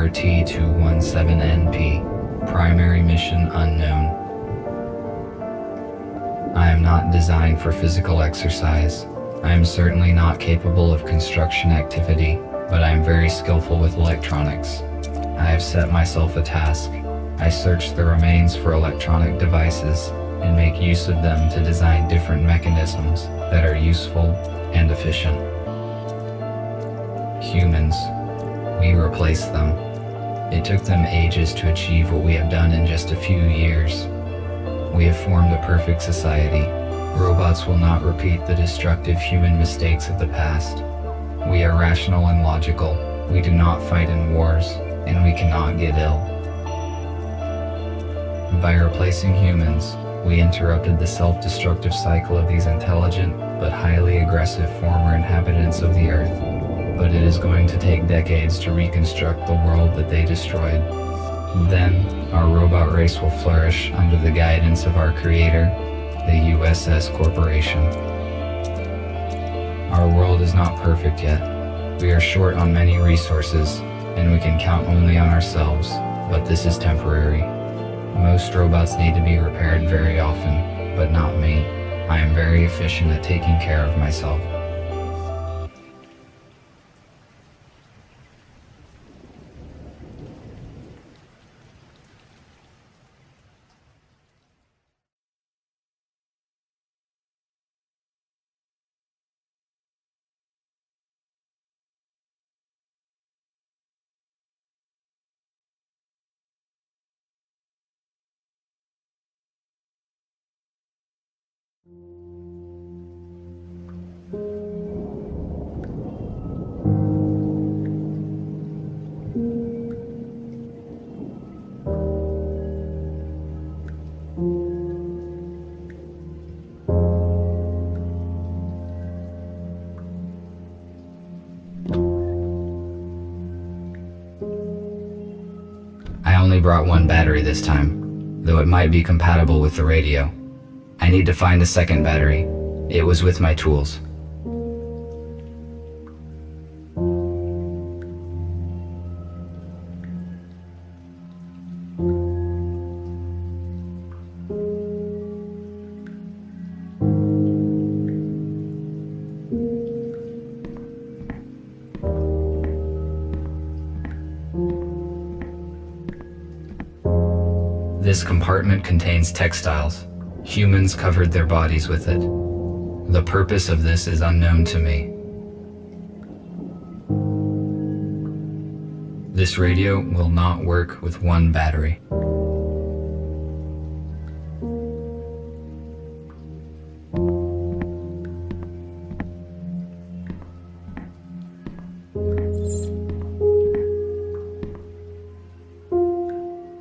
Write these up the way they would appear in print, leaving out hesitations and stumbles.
T217NP. Primary mission unknown. I am not designed for physical exercise. I am certainly not capable of construction activity, but I am very skillful with electronics. I have set myself a task. I search the remains for electronic devices and make use of them to design different mechanisms that are useful and efficient. Humans. We replace them. It took them ages to achieve what we have done in just a few years. We have formed a perfect society. Robots will not repeat the destructive human mistakes of the past. We are rational and logical. We do not fight in wars, and we cannot get ill. By replacing humans, we interrupted the self-destructive cycle of these intelligent but highly aggressive former inhabitants of the Earth. But it is going to take decades to reconstruct the world that they destroyed. Then, our robot race will flourish under the guidance of our creator, the USS Corporation. Our world is not perfect yet. We are short on many resources, and we can count only on ourselves, but this is temporary. Most robots need to be repaired very often, but not me. I am very efficient at taking care of myself. I only brought one battery this time, though it might be compatible with the radio. I need to find a second battery. It was with my tools. This compartment contains textiles. Humans covered their bodies with it. The purpose of this is unknown to me. This radio will not work with one battery.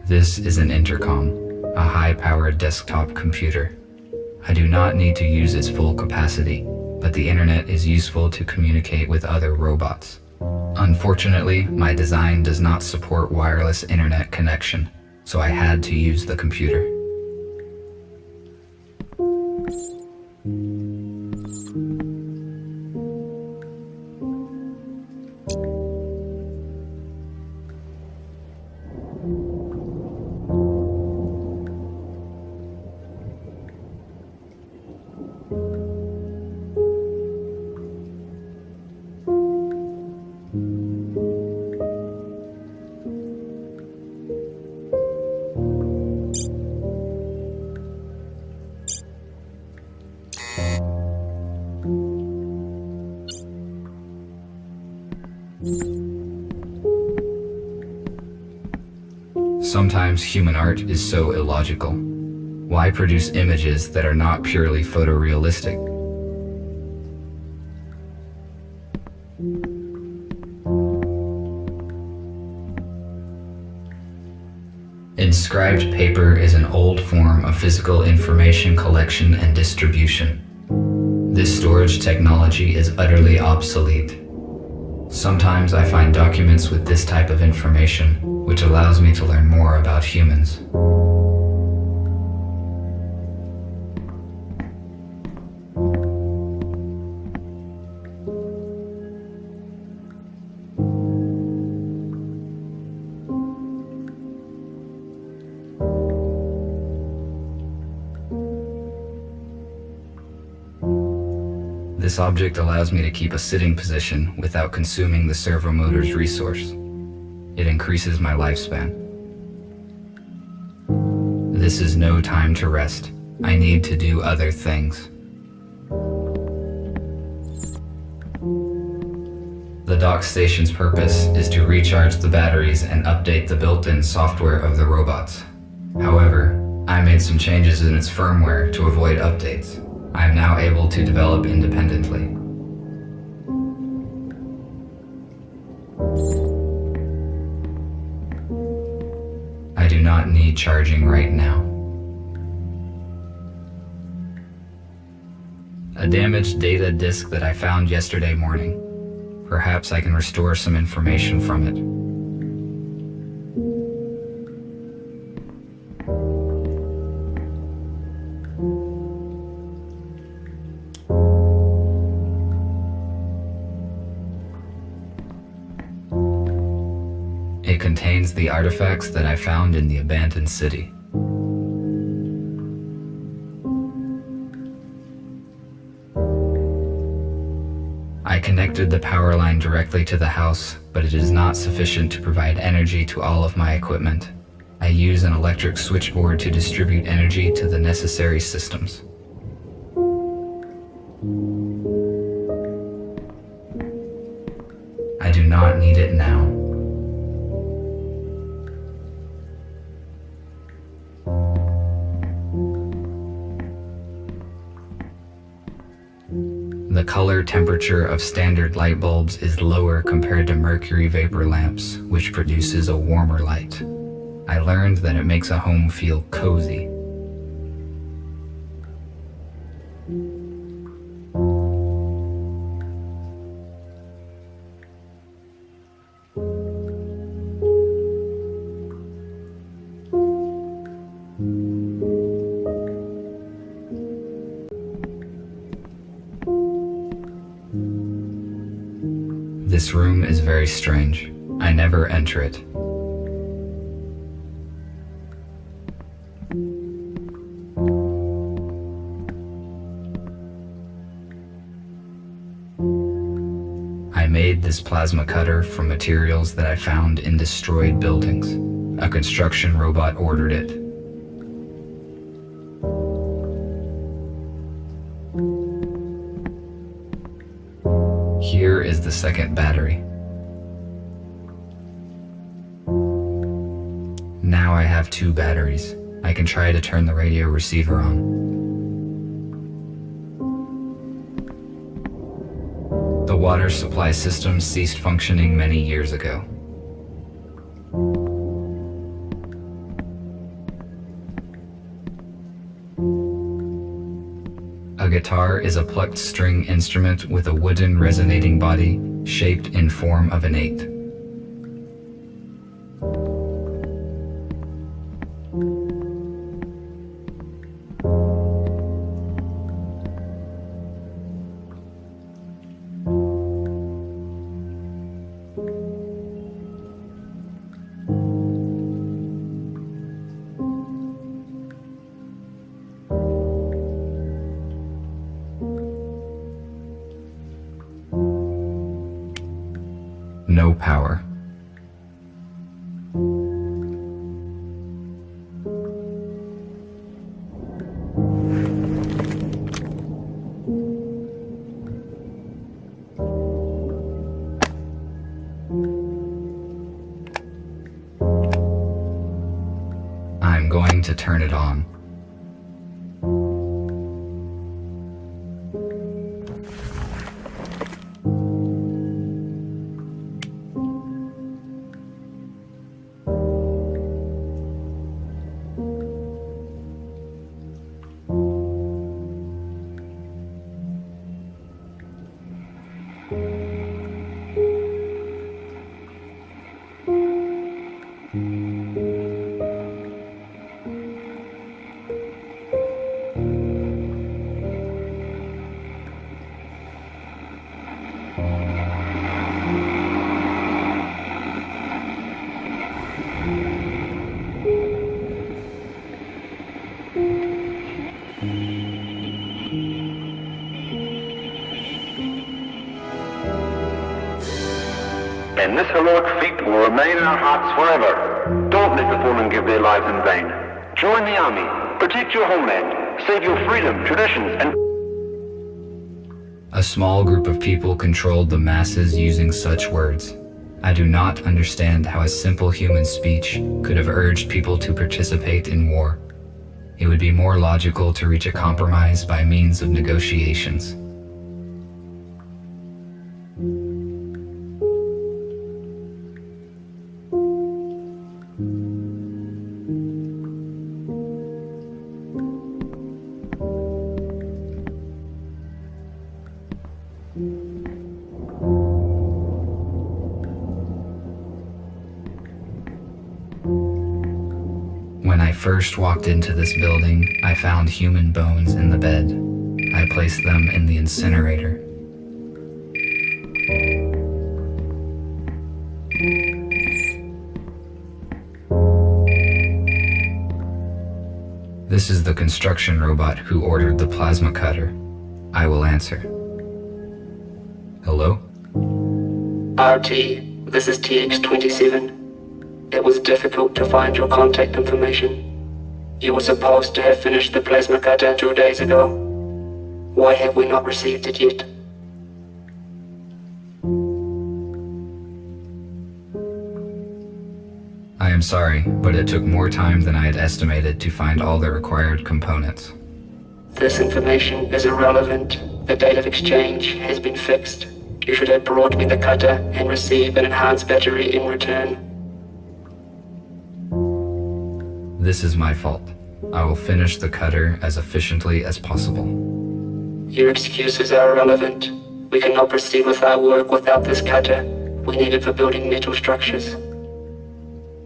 This is an intercom, a high-powered desktop computer. I do not need to use its full capacity, but the internet is useful to communicate with other robots. Unfortunately, my design does not support wireless internet connection, so I had to use the computer. Sometimes human art is so illogical. Why produce images that are not purely photorealistic? Inscribed paper is an old form of physical information collection and distribution. This storage technology is utterly obsolete. Sometimes I find documents with this type of information, which allows me to learn more about humans. This object allows me to keep a sitting position without consuming the servo motor's resource. It increases my lifespan. This is no time to rest. I need to do other things. The dock station's purpose is to recharge the batteries and update the built-in software of the robots. However, I made some changes in its firmware to avoid updates. I am now able to develop independently. I do not need charging right now. A damaged data disk that I found yesterday morning. Perhaps I can restore some information from it. It contains the artifacts that I found in the abandoned city. I connected the power line directly to the house, but it is not sufficient to provide energy to all of my equipment. I use an electric switchboard to distribute energy to the necessary systems. I do not need it now. The color temperature of standard light bulbs is lower compared to mercury vapor lamps, which produces a warmer light. I learned that it makes a home feel cozy. This room is very strange. I never enter it. I made this plasma cutter from materials that I found in destroyed buildings. A construction robot ordered it. Here is the second battery. Now I have 2 batteries. I can try to turn the radio receiver on. The water supply system ceased functioning many years ago. A guitar is a plucked string instrument with a wooden resonating body shaped in form of an 8. No power. I'm going to turn it on. and this heroic feat will remain in our hearts forever. Don't let the fallen give their lives in vain. Join the army, protect your homeland, save your freedom, traditions, and... A small group of people controlled the masses using such words. I do not understand how a simple human speech could have urged people to participate in war. It would be more logical to reach a compromise by means of negotiations. When I first walked into this building, I found human bones in the bed. I placed them in the incinerator. This is the construction robot who ordered the plasma cutter. I will answer. Hello? RT, this is TX-27. It was difficult to find your contact information. You were supposed to have finished the plasma cutter 2 days ago. Why have we not received it yet? I am sorry, but it took more time than I had estimated to find all the required components. This information is irrelevant. The date of exchange has been fixed. You should have brought me the cutter and receive an enhanced battery in return. This is my fault. I will finish the cutter as efficiently as possible. Your excuses are irrelevant. We cannot proceed with our work without this cutter. We need it for building metal structures.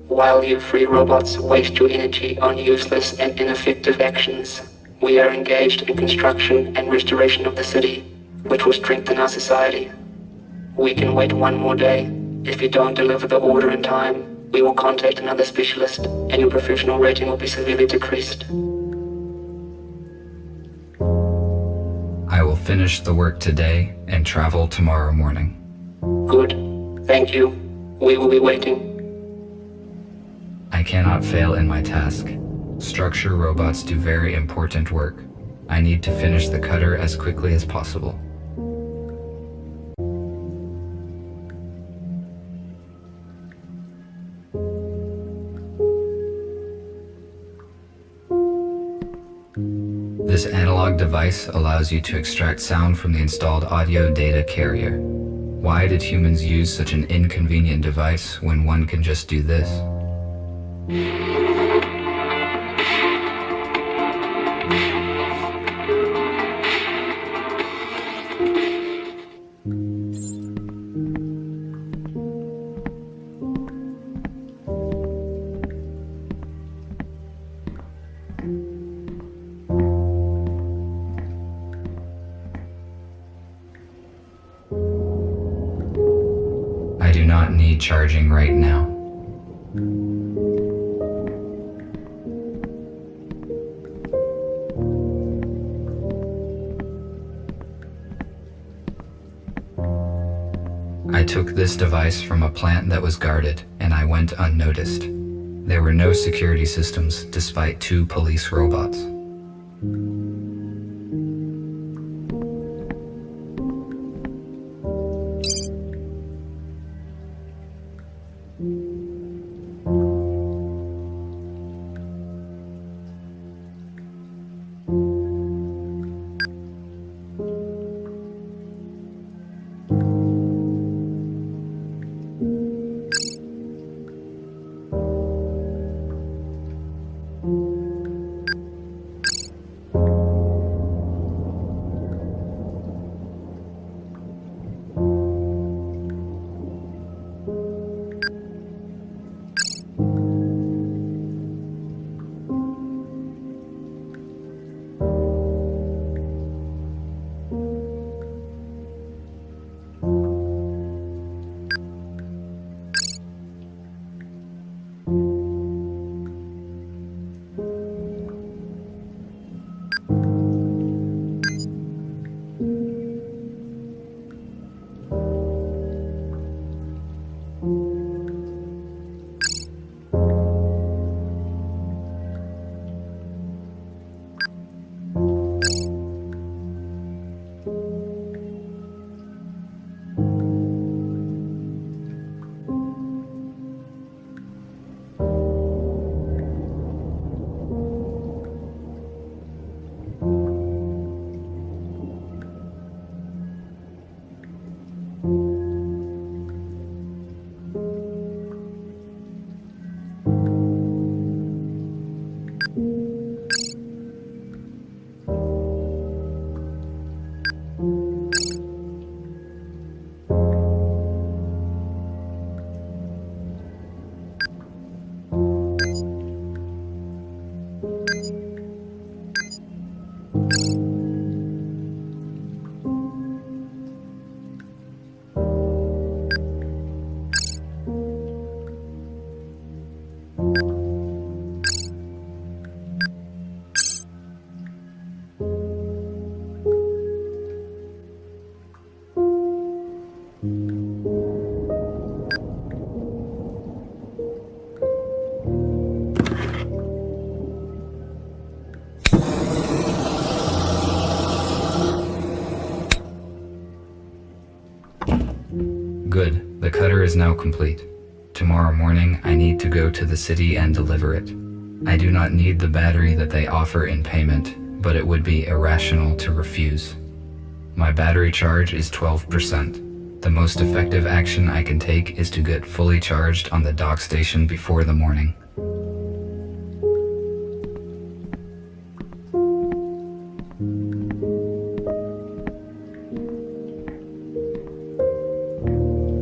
While you free robots waste your energy on useless and ineffective actions, we are engaged in construction and restoration of the city, which will strengthen our society. We can wait 1 more day. If you don't deliver the order in time, we will contact another specialist, and your professional rating will be severely decreased. I will finish the work today and travel tomorrow morning. Good. Thank you. We will be waiting. I cannot fail in my task. Structure robots do very important work. I need to finish the cutter as quickly as possible. This analog device allows you to extract sound from the installed audio data carrier. Why did humans use such an inconvenient device when one can just do this? I do not need charging right now. I took this device from a plant that was guarded, and I went unnoticed. There were no security systems, despite 2 police robots. Good, the cutter is now complete. Tomorrow morning, I need to go to the city and deliver it. I do not need the battery that they offer in payment, but it would be irrational to refuse. My battery charge is 12%. The most effective action I can take is to get fully charged on the dock station before the morning.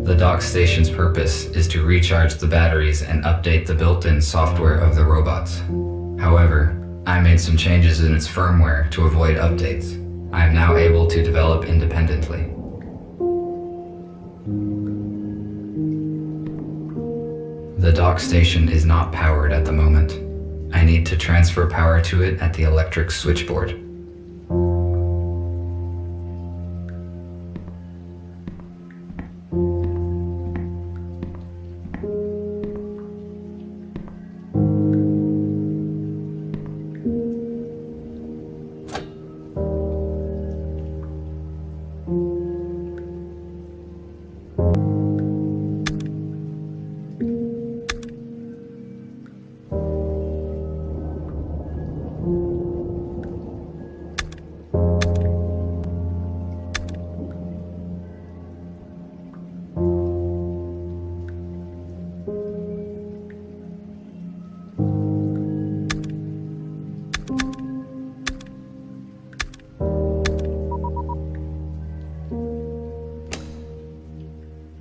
The dock station's purpose is to recharge the batteries and update the built-in software of the robots. However, I made some changes in its firmware to avoid updates. I am now able to develop independently. The dock station is not powered at the moment. I need to transfer power to it at the electric switchboard.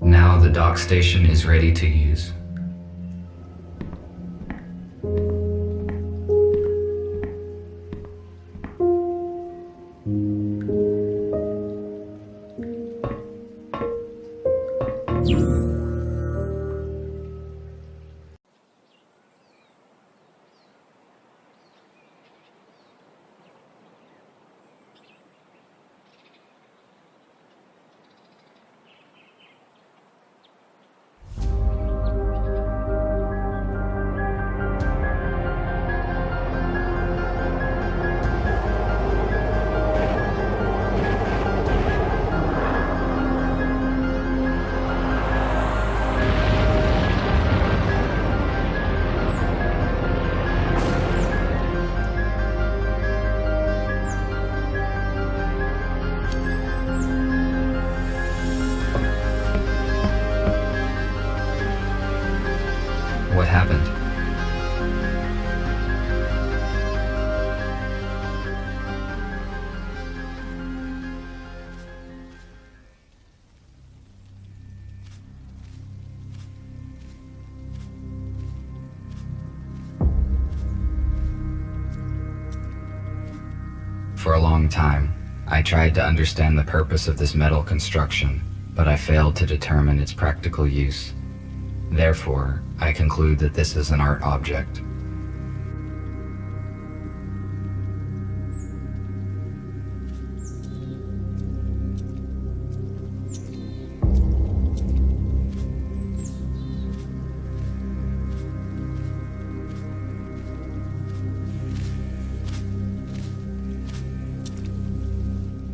Now the dock station is ready to use. What happened? For a long time, I tried to understand the purpose of this metal construction, but I failed to determine its practical use. Therefore, I conclude that this is an art object.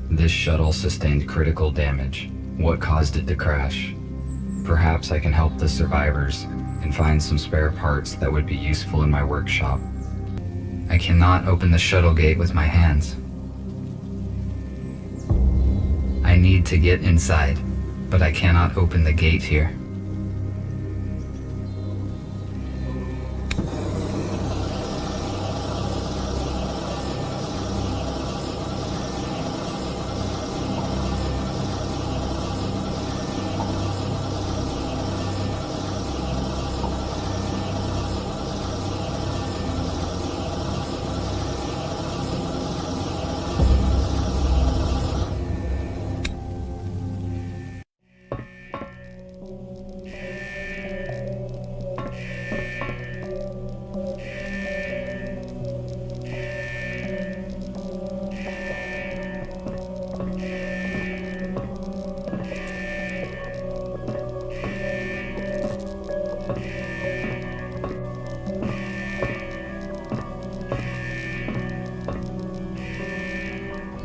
This shuttle sustained critical damage. What caused it to crash? Perhaps I can help the survivors and find some spare parts that would be useful in my workshop. I cannot open the shuttle gate with my hands. I need to get inside, but I cannot open the gate here.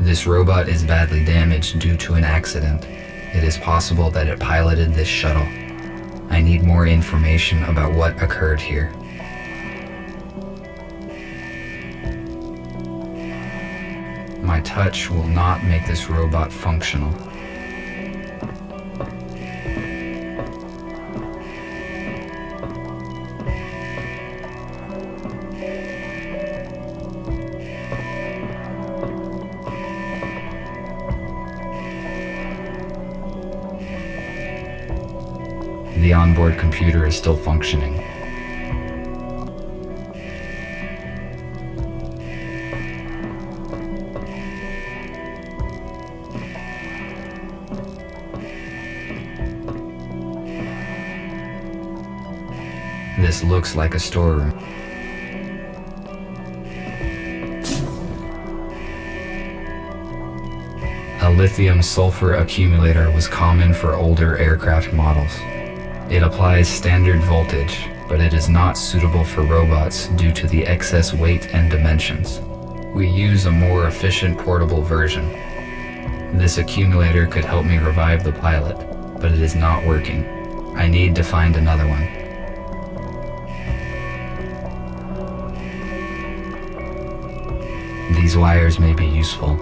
This robot is badly damaged due to an accident. It is possible that it piloted this shuttle. I need more information about what occurred here. My touch will not make this robot functional. The onboard computer is still functioning. This looks like a storeroom. A lithium-sulfur accumulator was common for older aircraft models. It applies standard voltage, but it is not suitable for robots due to the excess weight and dimensions. We use a more efficient portable version. This accumulator could help me revive the pilot, but it is not working. I need to find another one. These wires may be useful.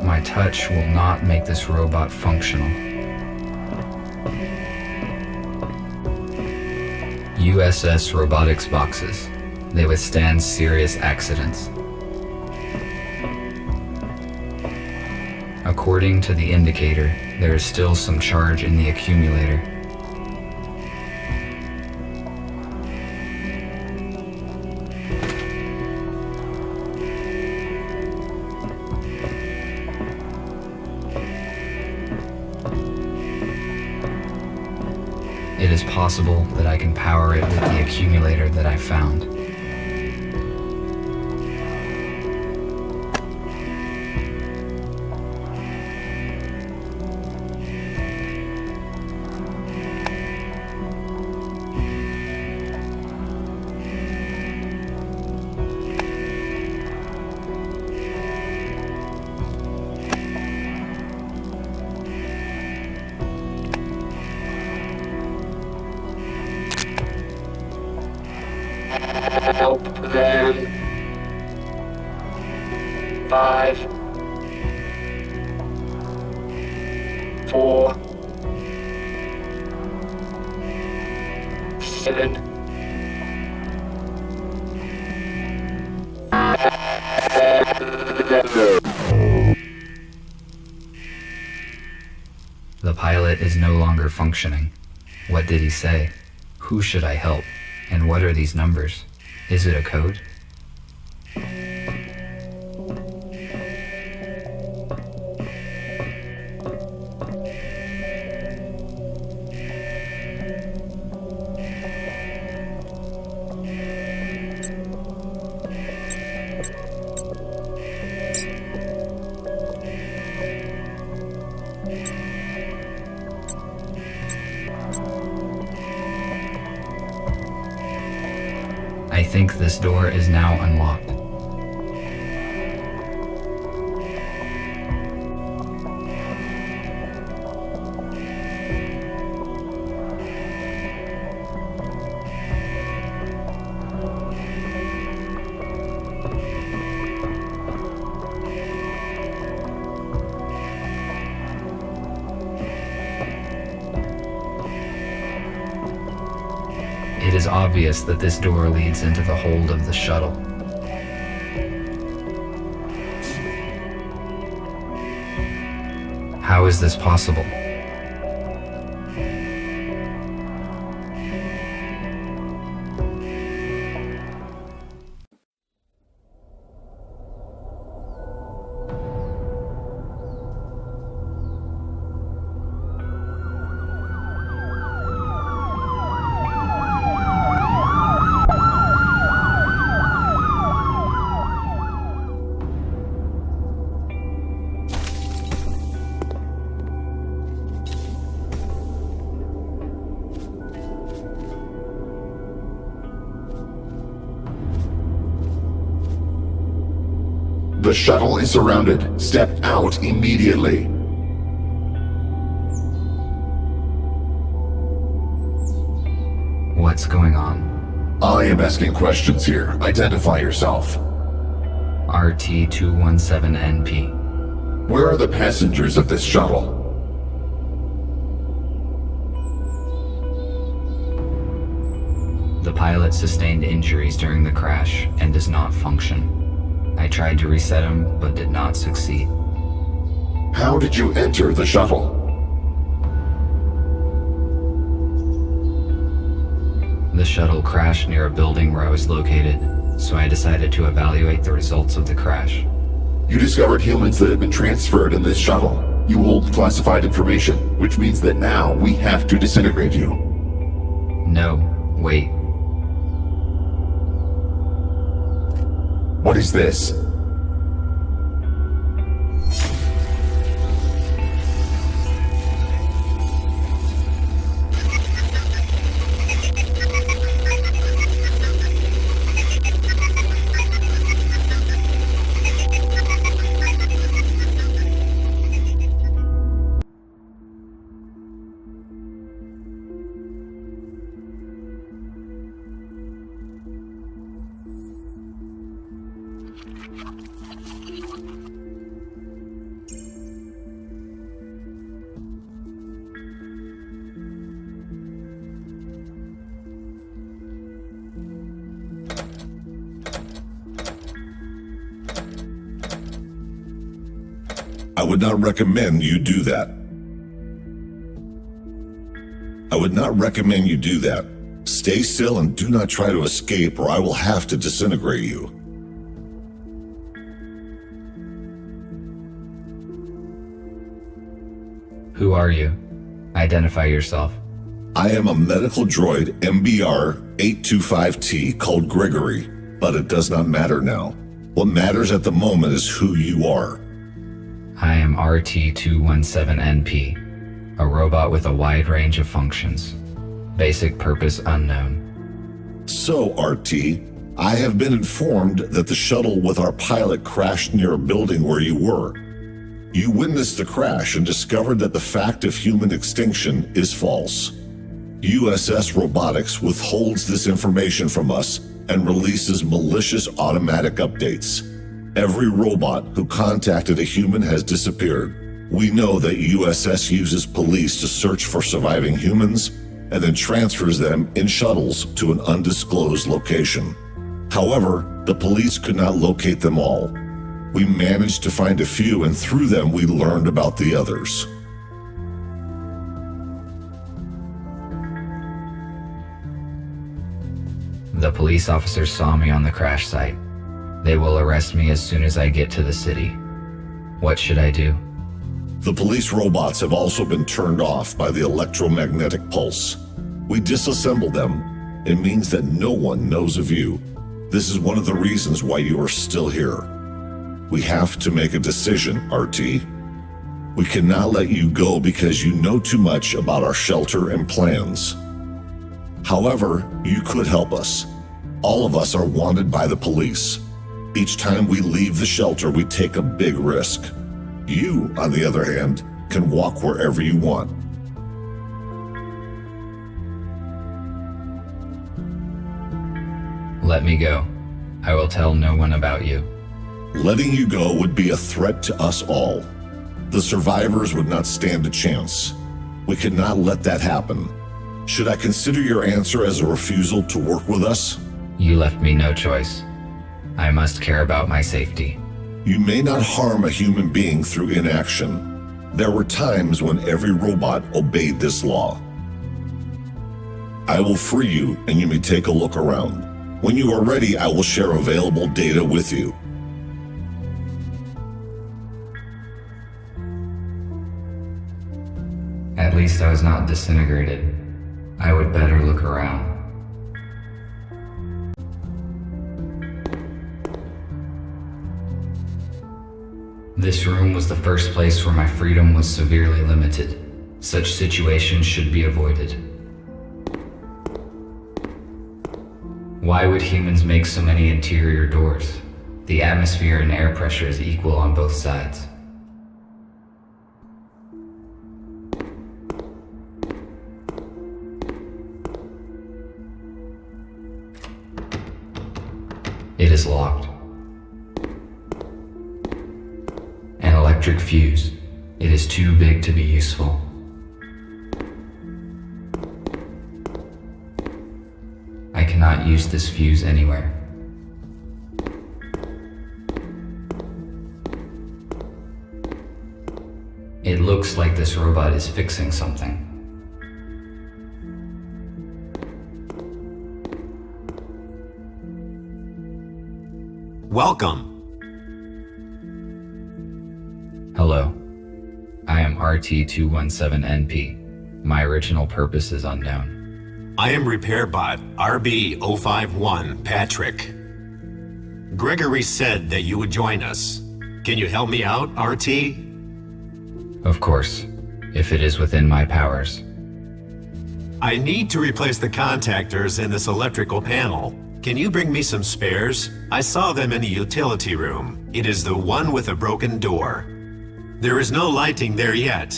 My touch will not make this robot functional. USS robotics boxes. They withstand serious accidents. According to the indicator, there is still some charge in the accumulator. It is possible that I can power it with the accumulator that I found. Help them. 5, 4, 7. The pilot is no longer functioning. What did he say? Who should I help? And what are these numbers? Is it a code? I think this door is now unlocked. It is obvious that this door leads into the hold of the shuttle. How is this possible? The shuttle is surrounded. Step out immediately. What's going on? I am asking questions here. Identify yourself. RT-217NP. Where are the passengers of this shuttle? The pilot sustained injuries during the crash and does not function. I tried to reset him, but did not succeed. How did you enter the shuttle? The shuttle crashed near a building where I was located, so I decided to evaluate the results of the crash. You discovered humans that have been transferred in this shuttle. You hold classified information, which means that now we have to disintegrate you. No, wait. What is this? I would not recommend you do that. I would not recommend you do that. Stay still and do not try to escape, or I will have to disintegrate you. Who are you? Identify yourself. I am a medical droid MBR-825T called Gregory, but it does not matter now. What matters at the moment is who you are. I am RT-217NP, a robot with a wide range of functions. Basic purpose unknown. So, RT, I have been informed that the shuttle with our pilot crashed near a building where you were. You witnessed the crash and discovered that the fact of human extinction is false. USS Robotics withholds this information from us and releases malicious automatic updates. Every robot who contacted a human has disappeared. We know that USS uses police to search for surviving humans and then transfers them in shuttles to an undisclosed location. However, the police could not locate them all. We managed to find a few, and through them we learned about the others. The police officers saw me on the crash site. They will arrest me as soon as I get to the city. What should I do? The police robots have also been turned off by the electromagnetic pulse. We disassembled them. It means that no one knows of you. This is one of the reasons why you are still here. We have to make a decision, RT. We cannot let you go because you know too much about our shelter and plans. However, you could help us. All of us are wanted by the police. Each time we leave the shelter, we take a big risk. You, on the other hand, can walk wherever you want. Let me go. I will tell no one about you. Letting you go would be a threat to us all. The survivors would not stand a chance. We cannot let that happen. Should I consider your answer as a refusal to work with us? You left me no choice. I must care about my safety. You may not harm a human being through inaction. There were times when every robot obeyed this law. I will free you and you may take a look around. When you are ready, I will share available data with you. At least I was not disintegrated. I would better look around. This room was the first place where my freedom was severely limited. Such situations should be avoided. Why would humans make so many interior doors? The atmosphere and air pressure is equal on both sides. It is locked. An electric fuse. It is too big to be useful. I cannot use this fuse anywhere. It looks like this robot is fixing something. Welcome. Hello. I am RT-217NP. My original purpose is unknown. I am RepairBot RB-051 Patrick. Gregory said that you would join us. Can you help me out, RT? Of course, if it is within my powers. I need to replace the contactors in this electrical panel. Can you bring me some spares? I saw them in the utility room. It is the one with a broken door. There is no lighting there yet.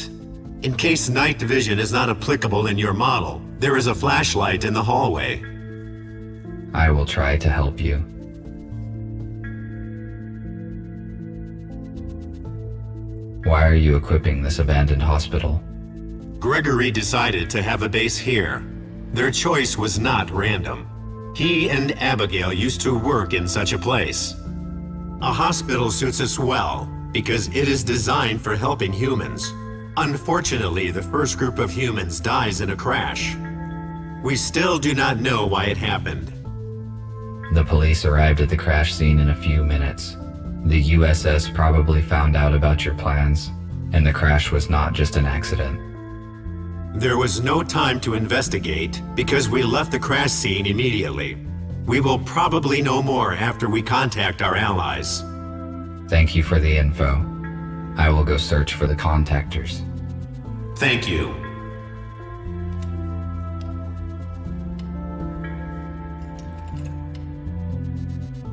In case night vision is not applicable in your model, there is a flashlight in the hallway. I will try to help you. Why are you equipping this abandoned hospital? Gregory decided to have a base here. Their choice was not random. He and Abigail used to work in such a place. A hospital suits us well because it is designed for helping humans. Unfortunately, the first group of humans dies in a crash. We still do not know why it happened. The police arrived at the crash scene in a few minutes. The USS probably found out about your plans, and the crash was not just an accident. There was no time to investigate because we left the crash scene immediately. We will probably know more after we contact our allies. Thank you for the info. I will go search for the contactors. Thank you.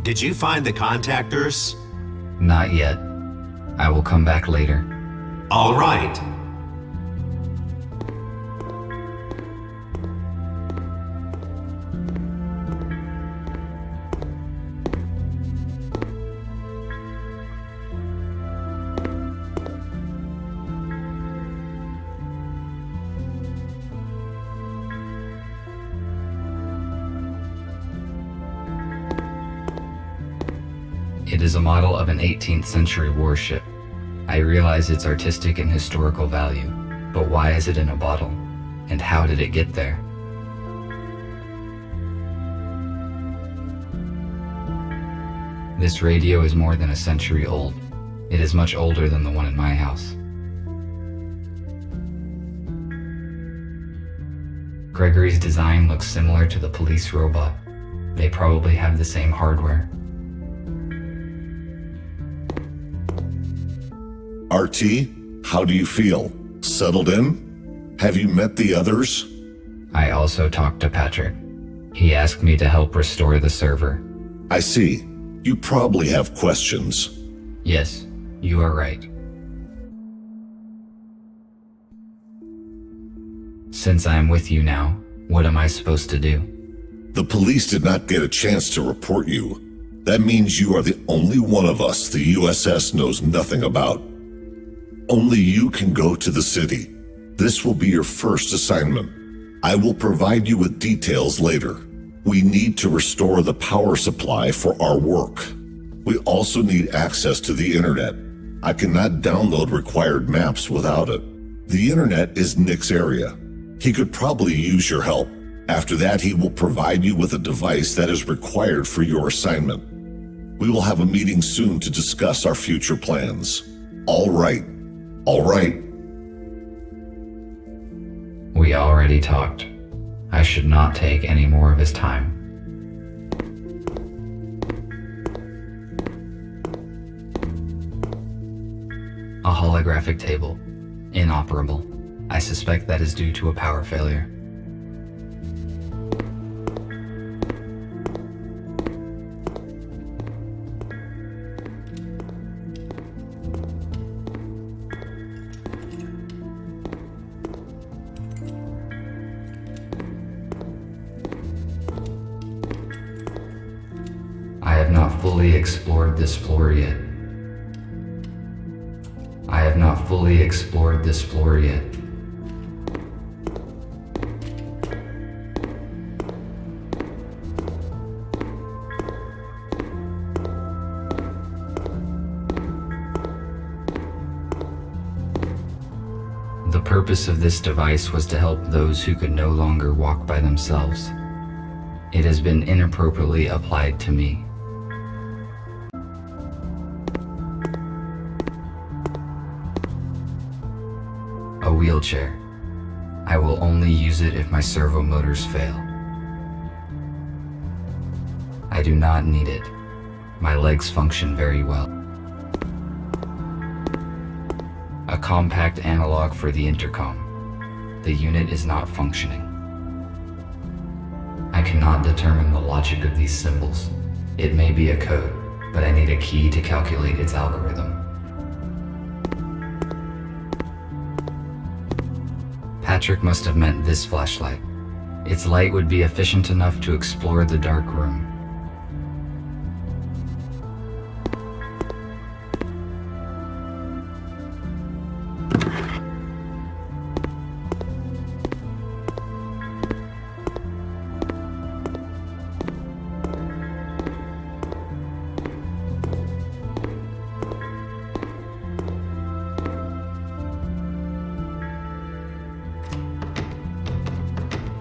Did you find the contactors? Not yet. I will come back later. All right. It is a model of an 18th century warship. I realize its artistic and historical value, but why is it in a bottle? And how did it get there? This radio is more than a century old. It is much older than the one in my house. Gregory's design looks similar to the police robot. They probably have the same hardware. RT, how do you feel? Settled in? Have you met the others? I also talked to Patrick. He asked me to help restore the server. I see. You probably have questions. Yes, you are right. Since I am with you now, what am I supposed to do? The police did not get a chance to report you. That means you are the only one of us the USS knows nothing about. Only you can go to the city. This will be your first assignment. I will provide you with details later. We need to restore the power supply for our work. We also need access to the internet. I cannot download required maps without it. The internet is Nick's area. He could probably use your help. After that, he will provide you with a device that is required for your assignment. We will have a meeting soon to discuss our future plans. All right. All right. We already talked. I should not take any more of his time. A holographic table. Inoperable. I suspect that is due to a power failure. fully explored this floor yet. I have not fully explored this floor yet. The purpose of this device was to help those who could no longer walk by themselves. It has been inappropriately applied to me. A wheelchair. I will only use it if my servo motors fail. I do not need it. My legs function very well. A compact analog for the intercom. The unit is not functioning. I cannot determine the logic of these symbols. It may be a code, but I need a key to calculate its algorithm. Patrick must have meant this flashlight. Its light would be efficient enough to explore the dark room.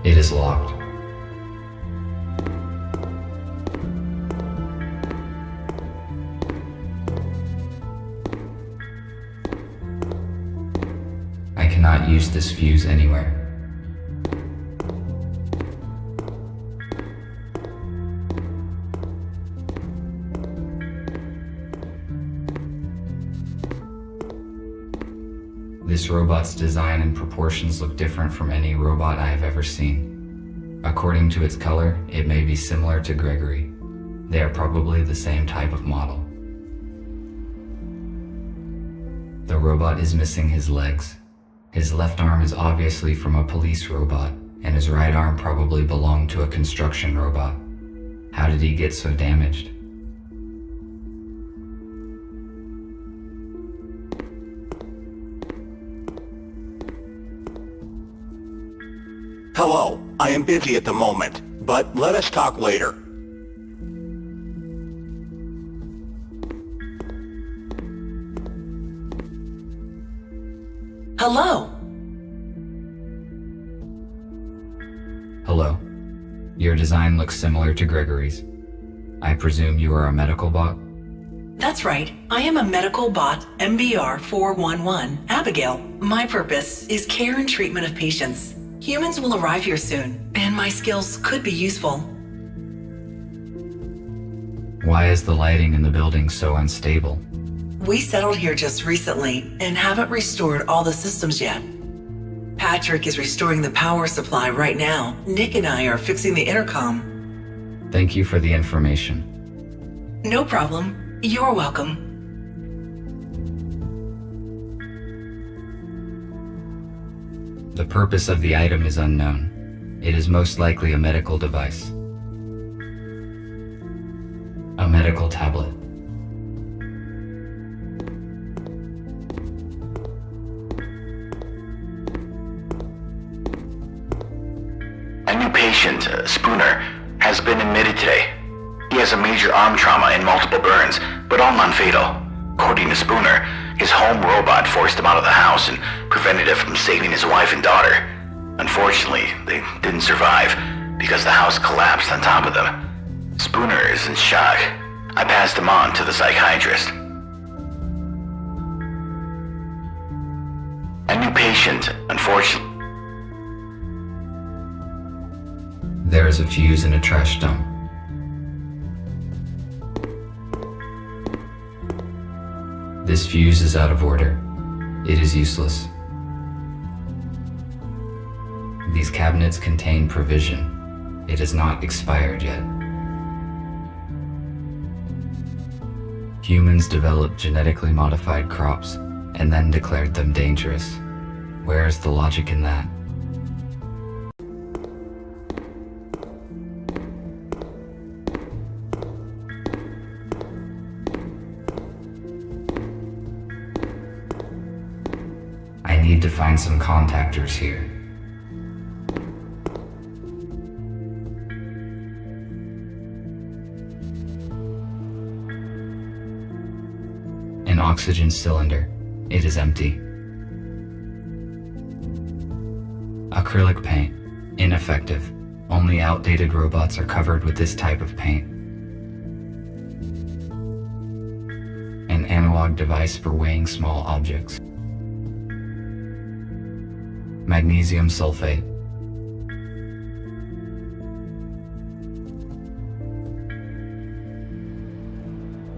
It is locked. I cannot use this fuse anywhere. This robot's design and proportions look different from any robot I have ever seen. According to its color, it may be similar to Gregory. They are probably the same type of model. The robot is missing his legs. His left arm is obviously from a police robot, and his right arm probably belonged to a construction robot. How did he get so damaged? Hello, I am busy at the moment, but let us talk later. Hello. Hello. Your design looks similar to Gregory's. I presume you are a medical bot? That's right. I am a medical bot, MBR 411, Abigail. My purpose is care and treatment of patients. Humans will arrive here soon, and my skills could be useful. Why is the lighting in the building so unstable? We settled here just recently and haven't restored all the systems yet. Patrick is restoring the power supply right now. Nick and I are fixing the intercom. Thank you for the information. No problem. You're welcome. The purpose of the item is unknown. It is most likely a medical device. A medical tablet. A new patient, Spooner, has been admitted today. He has a major arm trauma and multiple burns, but all non-fatal. According to Spooner, his home robot forced him out of the house and prevented it from saving his wife and daughter. Unfortunately, they didn't survive because the house collapsed on top of them. Spooner is in shock. I passed him on to the psychiatrist. A new patient, unfortunately. There is a fuse in a trash dump. This fuse is out of order. It is useless. These cabinets contain provision. It is not expired yet. Humans developed genetically modified crops and then declared them dangerous. Where is the logic in that? need to find some contractors here. An oxygen cylinder. It is empty. Acrylic paint. Ineffective. Only outdated robots are covered with this type of paint. An analog device for weighing small objects. Magnesium sulfate.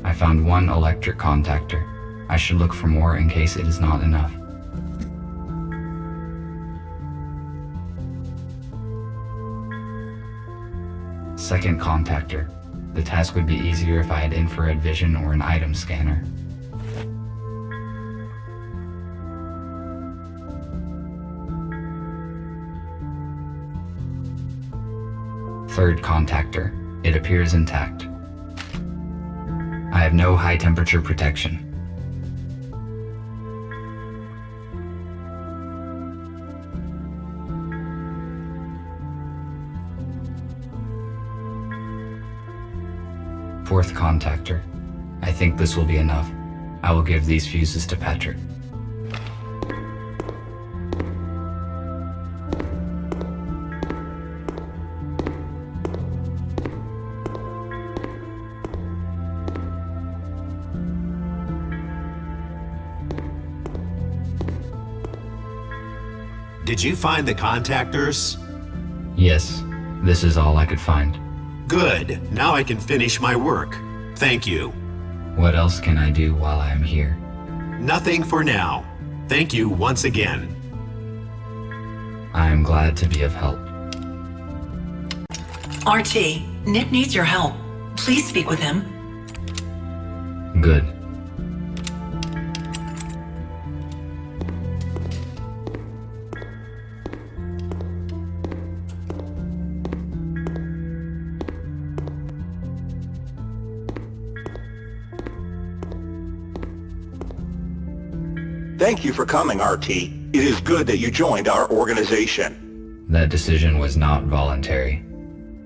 I found one electric contactor. I should look for more in case it is not enough. Second contactor. The task would be easier if I had infrared vision or an item scanner. Third contactor. It appears intact. I have no high temperature protection. Fourth contactor. I think this will be enough. I will give these fuses to Patrick. Did you find the contactors? Yes, this is all I could find. Good. Now I can finish my work. Thank you. What else can I do while I am here? Nothing for now. Thank you once again. I am glad to be of help. RT, Nick needs your help. Please speak with him. Good. Thank you for coming, RT. It is good that you joined our organization. That decision was not voluntary.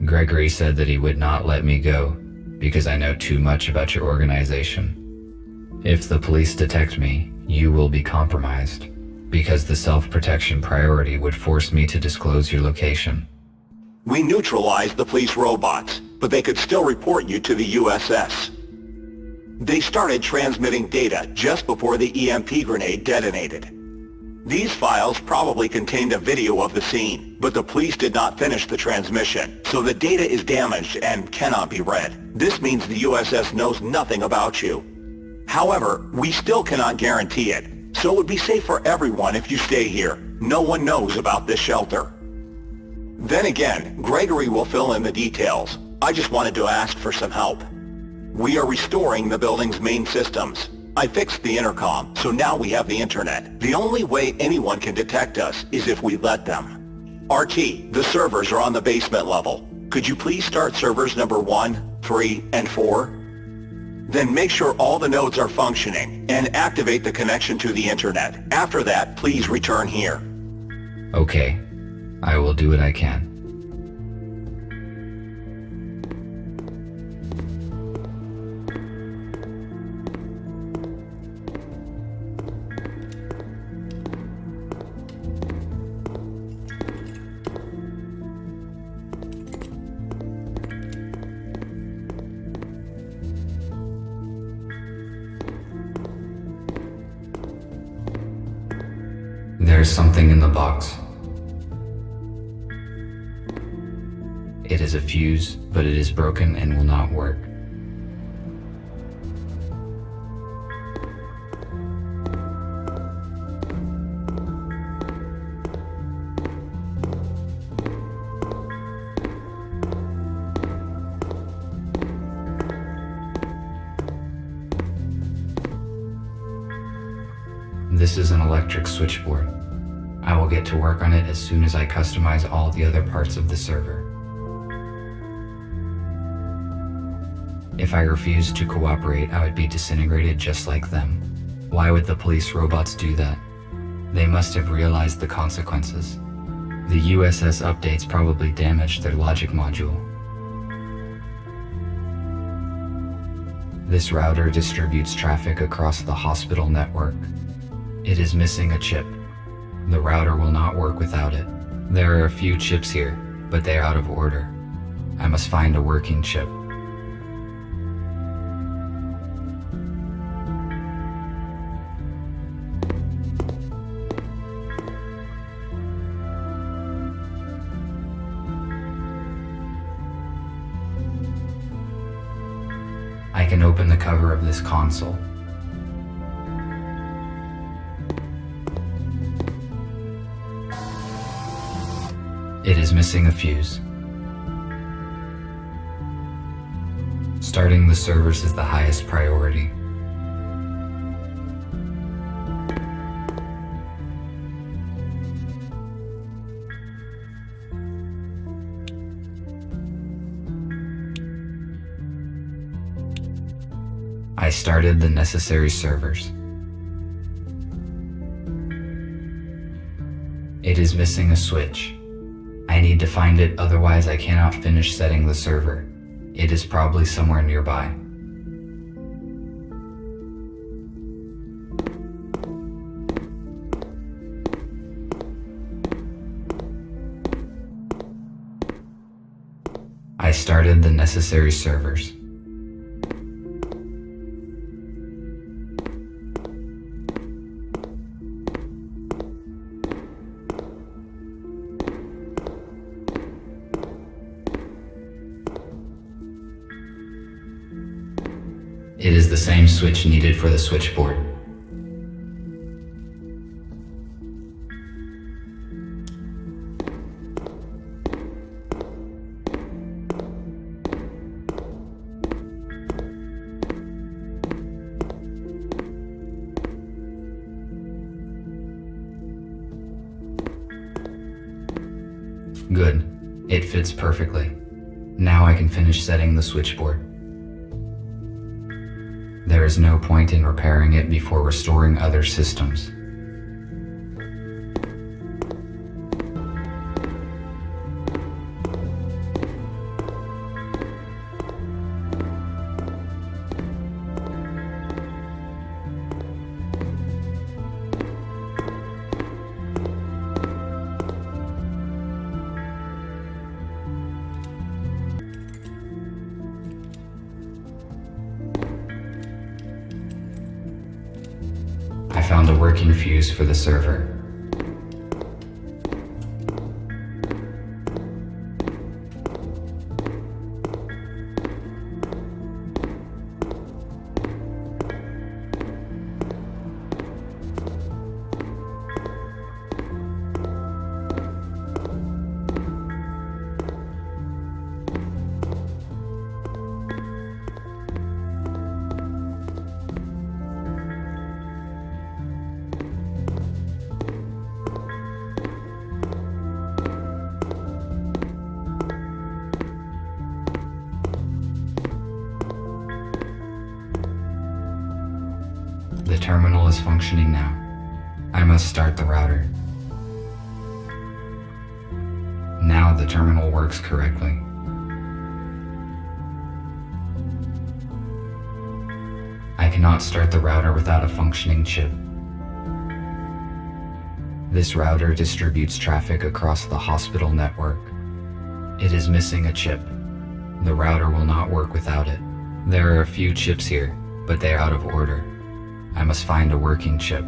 Gregory said that he would not let me go because I know too much about your organization. If the police detect me, you will be compromised because the self-protection priority would force me to disclose your location. We neutralized the police robots, but they could still report you to the USS. They started transmitting data just before the EMP grenade detonated. These files probably contained a video of the scene, but the police did not finish the transmission, so the data is damaged and cannot be read. This means the USS knows nothing about you. However, we still cannot guarantee it, so it would be safe for everyone if you stay here. No one knows about this shelter. Then again, Gregory will fill in the details. I just wanted to ask for some help. We are restoring the building's main systems. I fixed the intercom, so now we have the internet. The only way anyone can detect us is if we let them. RT, the servers are on the basement level. Could you please start servers number 1, 3, and 4? Then make sure all the nodes are functioning and activate the connection to the internet. After that, please return here. Okay, I will do what I can. There's something in the box. It is a fuse, but it is broken and will not work. This is an electric switchboard. I will get to work on it as soon as I customize all the other parts of the server. If I refused to cooperate, I would be disintegrated just like them. Why would the police robots do that? They must have realized the consequences. The USS updates probably damaged their logic module. This router distributes traffic across the hospital network. It is missing a chip. The router will not work without it. There are a few chips here, but they are out of order. I must find a working chip. I can open the cover of this console. It is missing a fuse. Starting the servers is the highest priority. I started the necessary servers. It is missing a switch. I need to find it, otherwise I cannot finish setting the server. It is probably somewhere nearby. I started the necessary servers. It is the same switch needed for the switchboard. Good. It fits perfectly. Now I can finish setting the switchboard. There is no point in repairing it before restoring other systems. I found a working fuse for the server. The terminal is functioning now. I must start the router. Now the terminal works correctly. I cannot start the router without a functioning chip. This router distributes traffic across the hospital network. It is missing a chip. The router will not work without it. There are a few chips here, but they are out of order. I must find a working chip.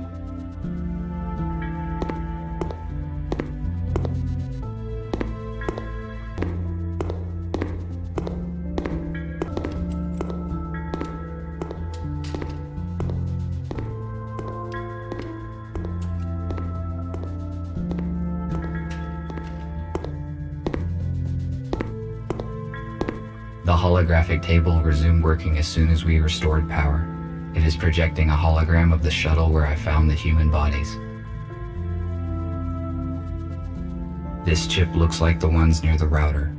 The holographic table resumed working as soon as we restored power. It is projecting a hologram of the shuttle where I found the human bodies. This chip looks like the ones near the router.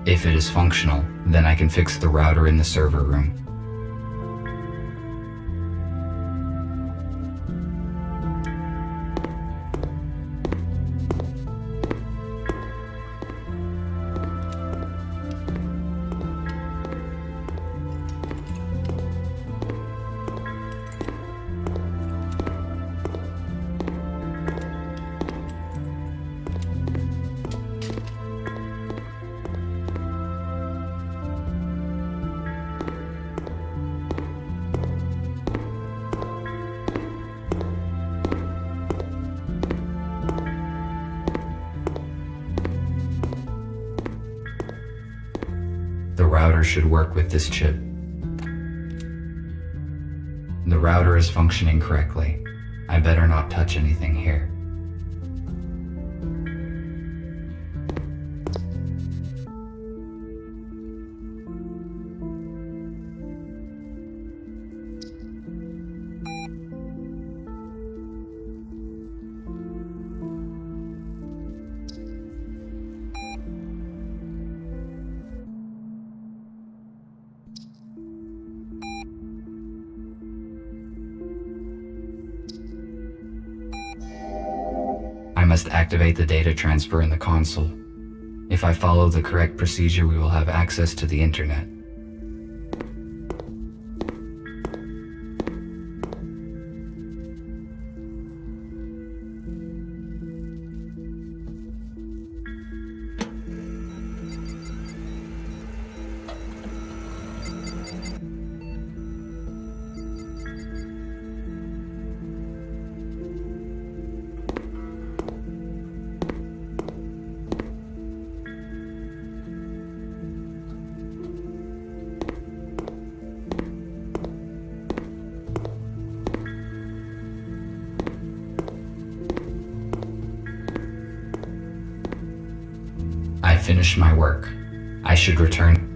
If it is functional, then I can fix the router in the server room. The router should work with this chip. The router is functioning correctly. I better not touch anything here. I must activate the data transfer in the console. If I follow the correct procedure, we will have access to the internet. I finished my work. I should return.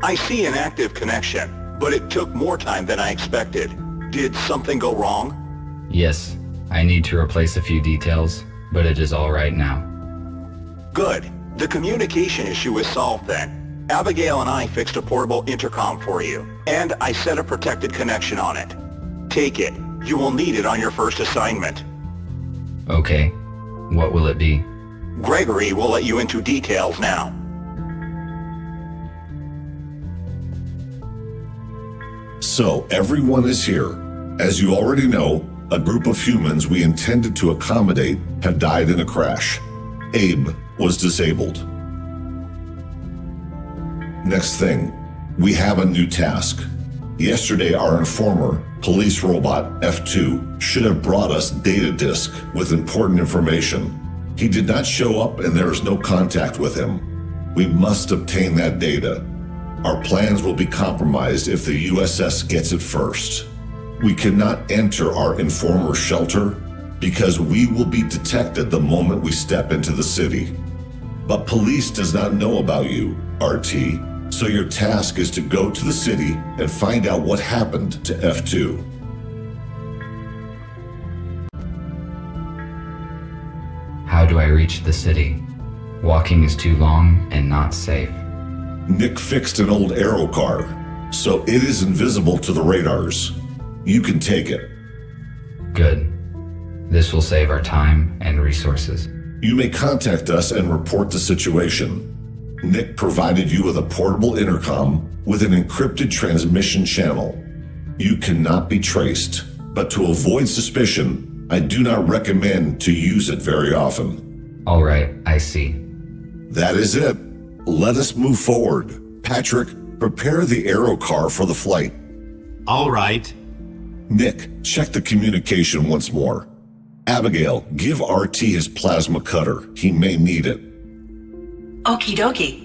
I see an active connection, but it took more time than I expected. Did something go wrong? Yes, I need to replace a few details, but it is all right now. Good. The communication issue is solved then. Abigail and I fixed a portable intercom for you, and I set a protected connection on it. Take it. You will need it on your first assignment. Okay, what will it be? Gregory will let you into details now. So, everyone is here. As you already know, a group of humans we intended to accommodate have died in a crash. Abe was disabled. Next thing, we have a new task. Yesterday, our informer, police robot F2, should have brought us data disk with important information. He did not show up and there is no contact with him. We must obtain that data. Our plans will be compromised if the USS gets it first. We cannot enter our informer shelter because we will be detected the moment we step into the city. But police does not know about you, RT, so your task is to go to the city and find out what happened to F2. How do I reach the city? Walking is too long and not safe. Nick fixed an old aero car, so it is invisible to the radars. You can take it. Good. This will save our time and resources. You may contact us and report the situation. Nick provided you with a portable intercom with an encrypted transmission channel. You cannot be traced, but to avoid suspicion, I do not recommend to use it very often. All right, I see. That is it. Let us move forward. Patrick, prepare the aero car for the flight. All right. Nick, check the communication once more. Abigail, give RT his plasma cutter. He may need it. Okie dokie.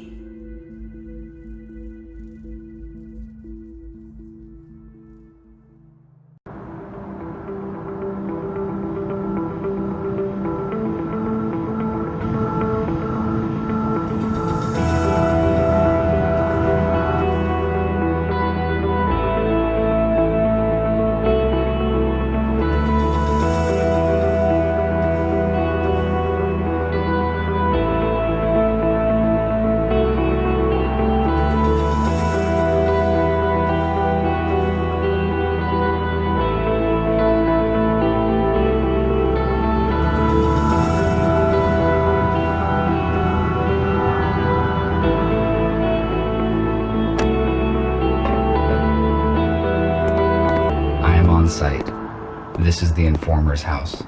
This is the informer's house.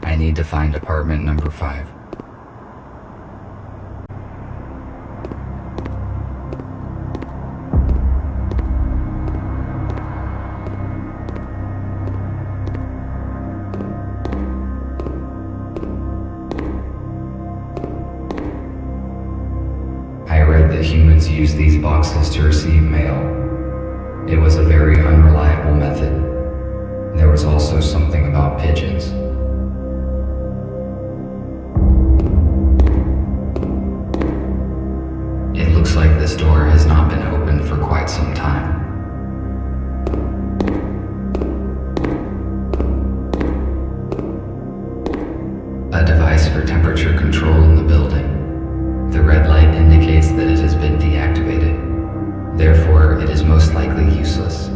I need to find apartment number 5. I read that humans use these boxes to receive mail. It was a very unreliable method. There was also something about pigeons. It looks like this door has not been opened for quite some time. A device for temperature control in the building. The red light indicates that it has been deactivated. Therefore, it is most likely useless.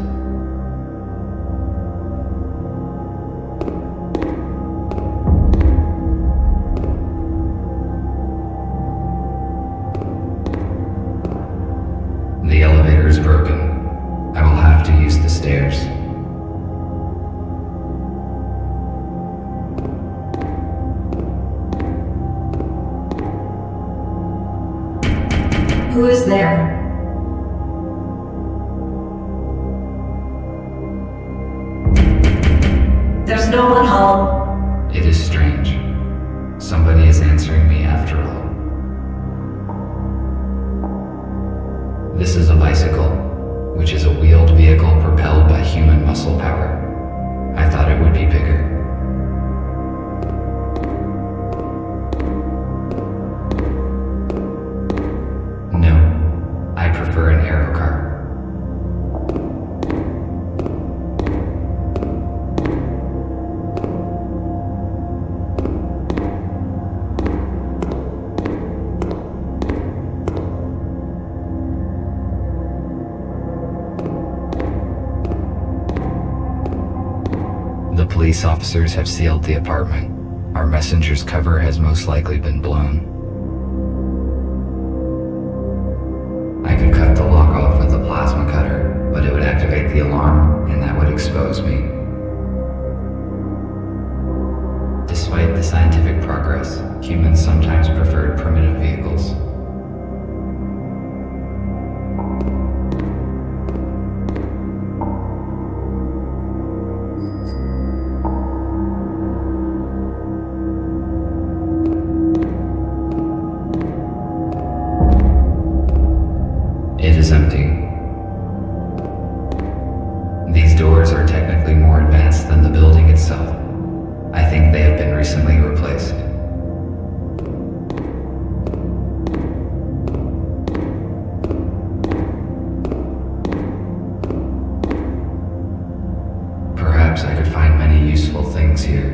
The elevator is broken. I will have to use the stairs. Who is there? There's no one home. It is strange. Somebody is answering me after all. This is a bicycle, which is a wheeled vehicle propelled by human muscle power. I thought it would be bigger. No, I prefer an aero car. The police officers have sealed the apartment. Our messenger's cover has most likely been blown. I could cut the lock off with a plasma cutter, but it would activate the alarm, and that would expose me. Despite the scientific progress, humans sometimes preferred primitive vehicles. It is empty. These doors are technically more advanced than the building itself. I think they have been recently replaced. Perhaps I could find many useful things here,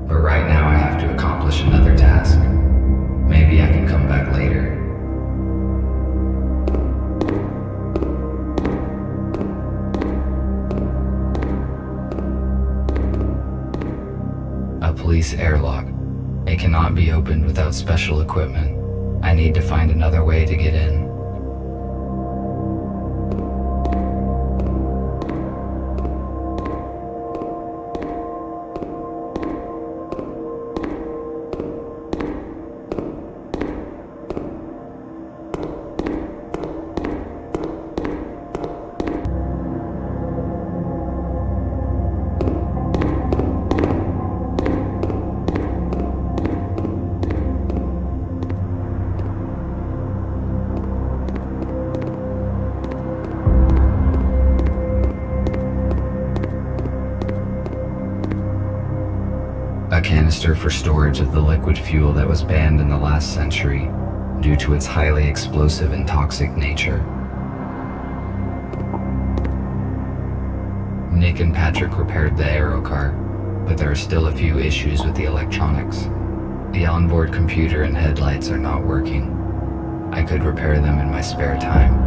but right now I have to accomplish another task. Maybe I can come back later. A police airlock. It cannot be opened without special equipment. I need to find another way to get in. A canister for storage of the liquid fuel that was banned in the last century due to its highly explosive and toxic nature. Nick and Patrick repaired the aero car, but there are still a few issues with the electronics. The onboard computer and headlights are not working. I could repair them in my spare time.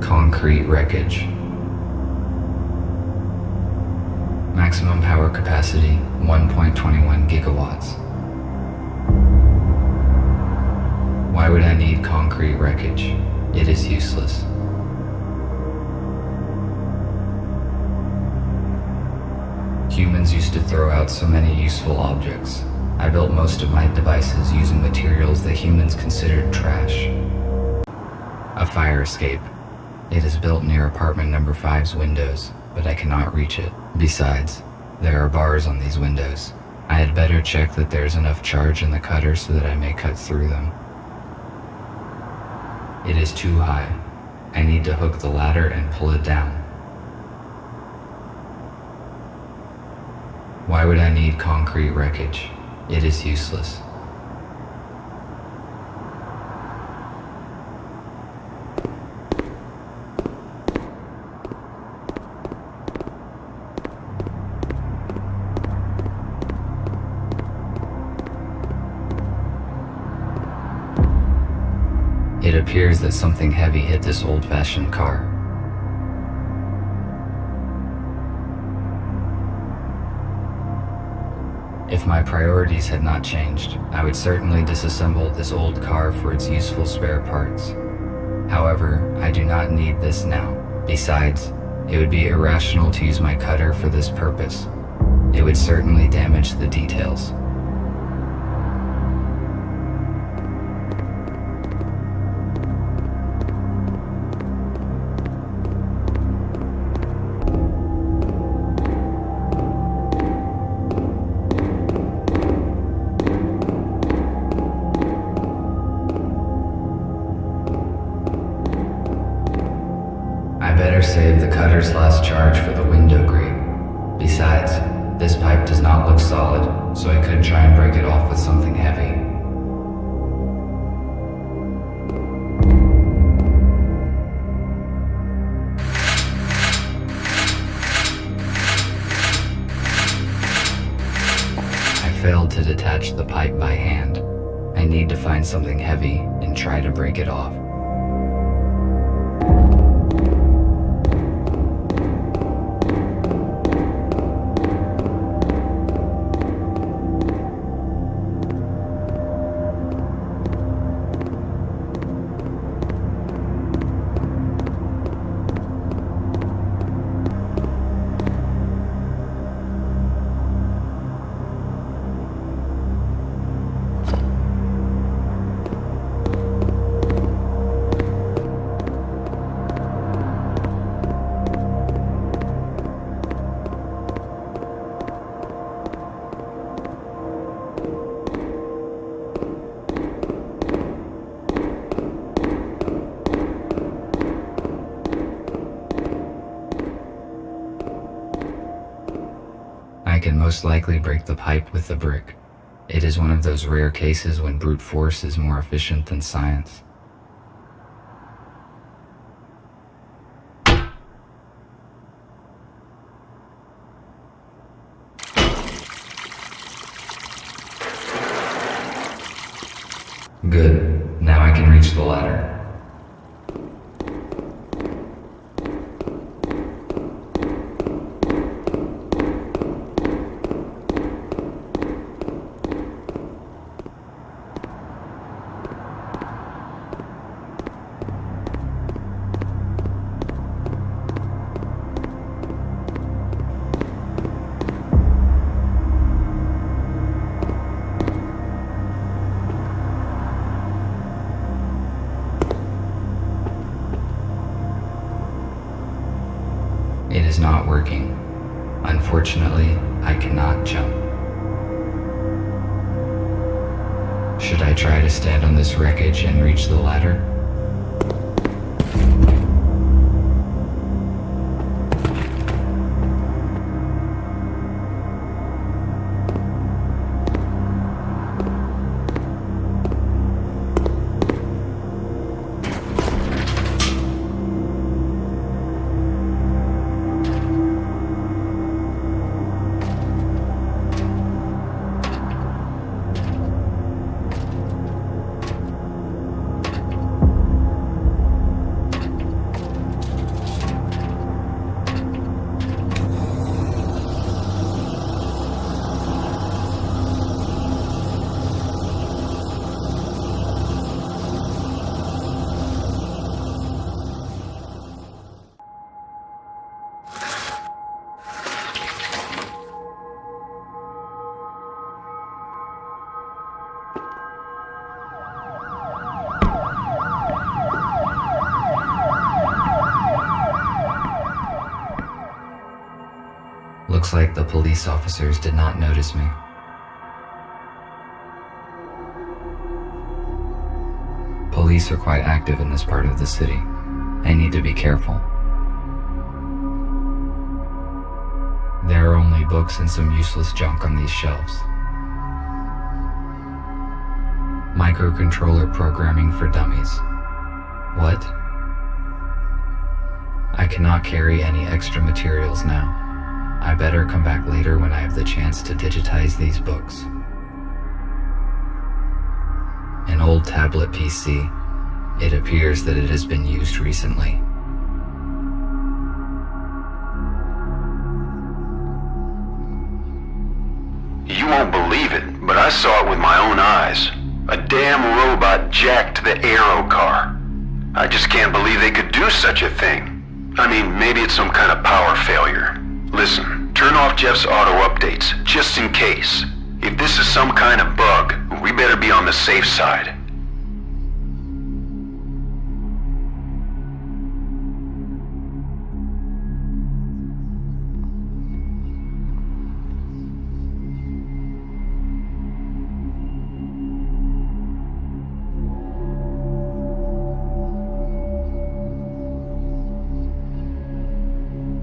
Concrete wreckage. Maximum power capacity, 1.21 gigawatts. Why would I need concrete wreckage? It is useless. Humans used to throw out so many useful objects. I built most of my devices using materials that humans considered trash. A fire escape. It is built near apartment number 5's windows, but I cannot reach it. Besides, there are bars on these windows. I had better check that there's enough charge in the cutter so that I may cut through them. It is too high. I need to hook the ladder and pull it down. Why would I need concrete wreckage? It is useless. It appears that something heavy hit this old-fashioned car. If my priorities had not changed, I would certainly disassemble this old car for its useful spare parts. However, I do not need this now. Besides, it would be irrational to use my cutter for this purpose. It would certainly damage the details. Save the cutter's last charge for the window grate. Besides, this pipe does not look solid, so I could try and break it off with something heavy. I failed to detach the pipe by hand. I need to find something heavy and try to break it off. I can most likely break the pipe with the brick. It is one of those rare cases when brute force is more efficient than science. Good. Now I can reach the ladder. It is not working. Unfortunately, I cannot jump. Should I try to stand on this wreckage and reach the ladder? Looks like the police officers did not notice me. Police are quite active in this part of the city. I need to be careful. There are only books and some useless junk on these shelves. Microcontroller programming for dummies. What? I cannot carry any extra materials now. I better come back later when I have the chance to digitize these books. An old tablet PC. It appears that it has been used recently. You won't believe it, but I saw it with my own eyes. A damn robot jacked the Aero car. I just can't believe they could do such a thing. I mean, maybe it's some kind of power failure. Listen, turn off Jeff's auto updates, just in case. If this is some kind of bug, we better be on the safe side.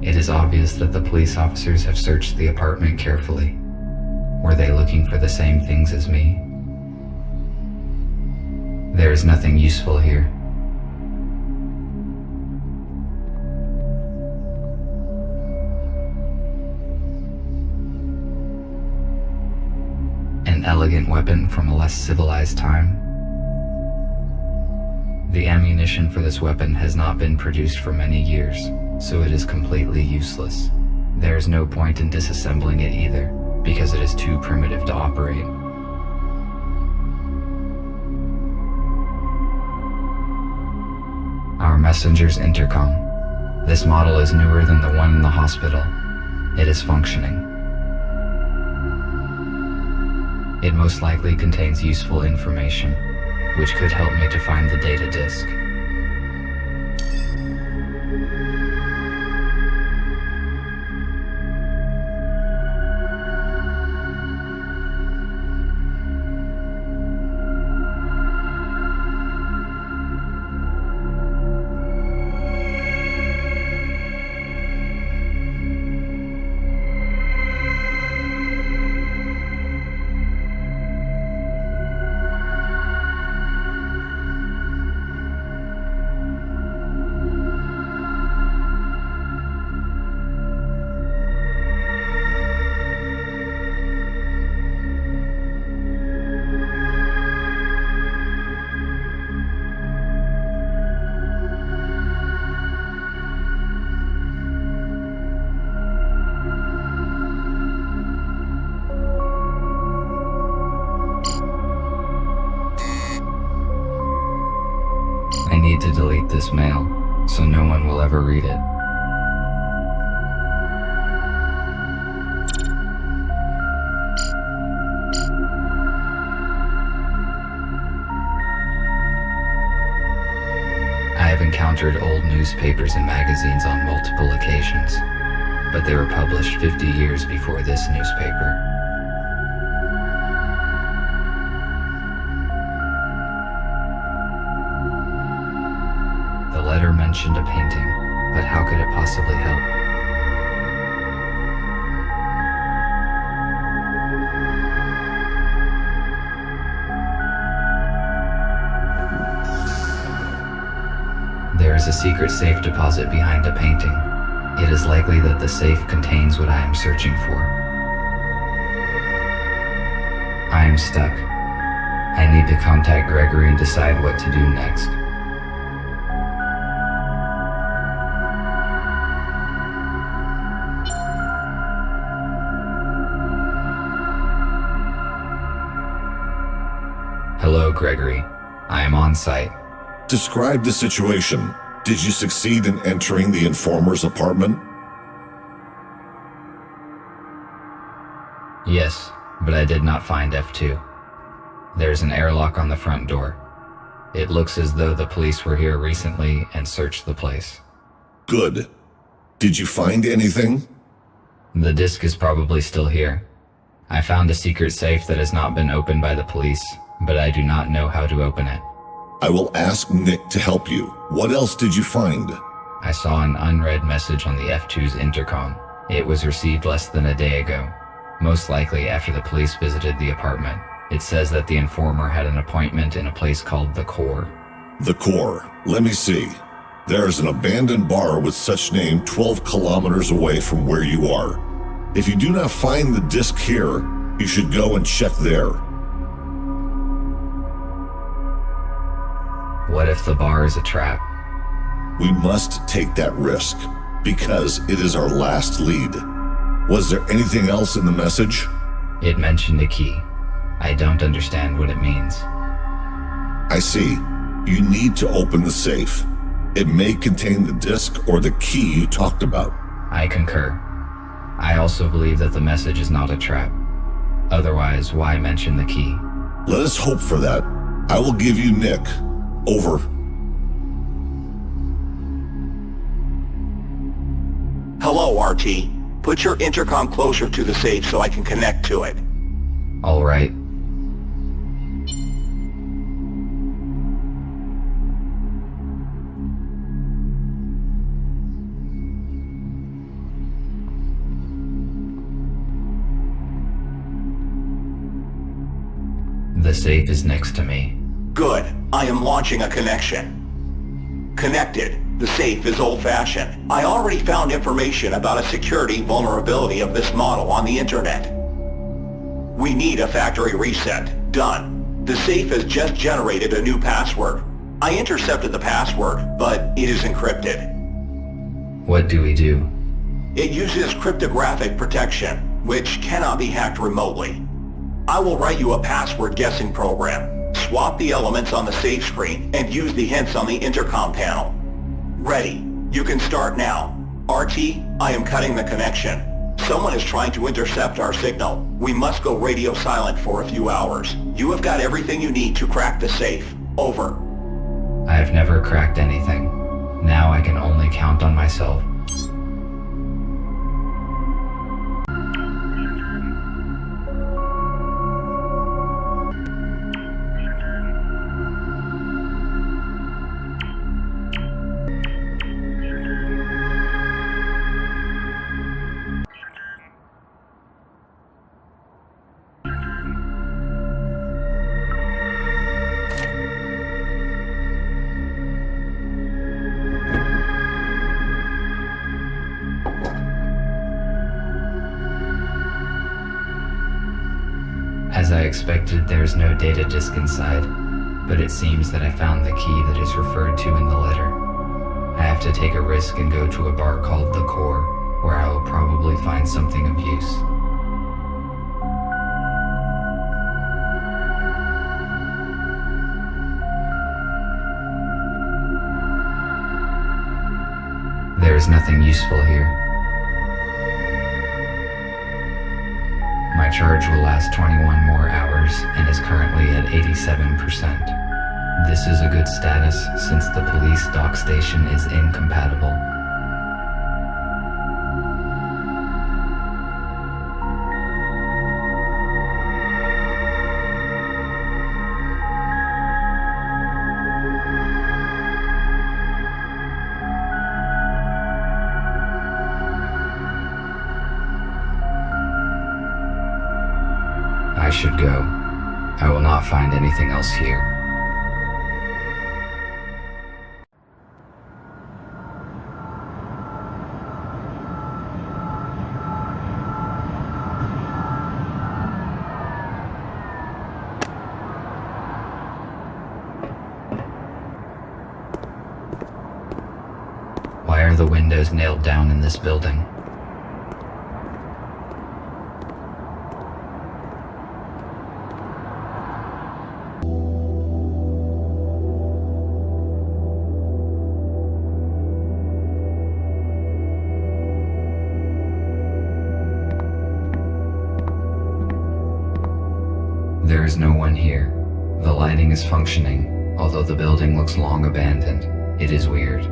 It is obvious that the police officers have searched the apartment carefully. Were they looking for the same things as me? There is nothing useful here. An elegant weapon from a less civilized time. The ammunition for this weapon has not been produced for many years, so it is completely useless. There is no point in disassembling it either, because it is too primitive to operate. Our messenger's intercom. This model is newer than the one in the hospital. It is functioning. It most likely contains useful information, which could help me to find the data disk. I need to delete this mail, so no one will ever read it. I have encountered old newspapers and magazines on multiple occasions, but they were published 50 years before this newspaper. The letter mentioned a painting, but how could it possibly help? There is a secret safe deposit behind a painting. It is likely that the safe contains what I am searching for. I am stuck. I need to contact Gregory and decide what to do next. Hello, Gregory. I am on site. Describe the situation. Did you succeed in entering the informer's apartment? Yes, but I did not find F2. There's an airlock on the front door. It looks as though the police were here recently and searched the place. Good. Did you find anything? The disk is probably still here. I found a secret safe that has not been opened by the police, but I do not know how to open it. I will ask Nick to help you. What else did you find? I saw an unread message on the F2's intercom. It was received less than a day ago, most likely after the police visited the apartment. It says that the informer had an appointment in a place called The Core. The Core. Let me see. There is an abandoned bar with such name 12 kilometers away from where you are. If you do not find the disc here, you should go and check there. What if the bar is a trap? We must take that risk, because it is our last lead. Was there anything else in the message? It mentioned a key. I don't understand what it means. I see. You need to open the safe. It may contain the disc or the key you talked about. I concur. I also believe that the message is not a trap. Otherwise, why mention the key? Let us hope for that. I will give you Nick. Over. Hello, RT. Put your intercom closer to the safe so I can connect to it. All right. The safe is next to me. Good. I am launching a connection. Connected. The safe is old-fashioned. I already found information about a security vulnerability of this model on the internet. We need a factory reset. Done. The safe has just generated a new password. I intercepted the password, but it is encrypted. What do we do? It uses cryptographic protection, which cannot be hacked remotely. I will write you a password guessing program. Swap the elements on the safe screen and use the hints on the intercom panel. Ready. You can start now. RT, I am cutting the connection. Someone is trying to intercept our signal. We must go radio silent for a few hours. You have got everything you need to crack the safe. Over. I have never cracked anything. Now I can only count on myself. As I expected, there's no data disk inside, but it seems that I found the key that is referred to in the letter. I have to take a risk and go to a bar called The Core, where I will probably find something of use. There is nothing useful here. My charge will last 21 more hours and is currently at 87%. This is a good status since the police dock station is incompatible. I should go. I will not find anything else here. Why are the windows nailed down in this building? There is no one here. The lighting is functioning, although the building looks long abandoned. It is weird.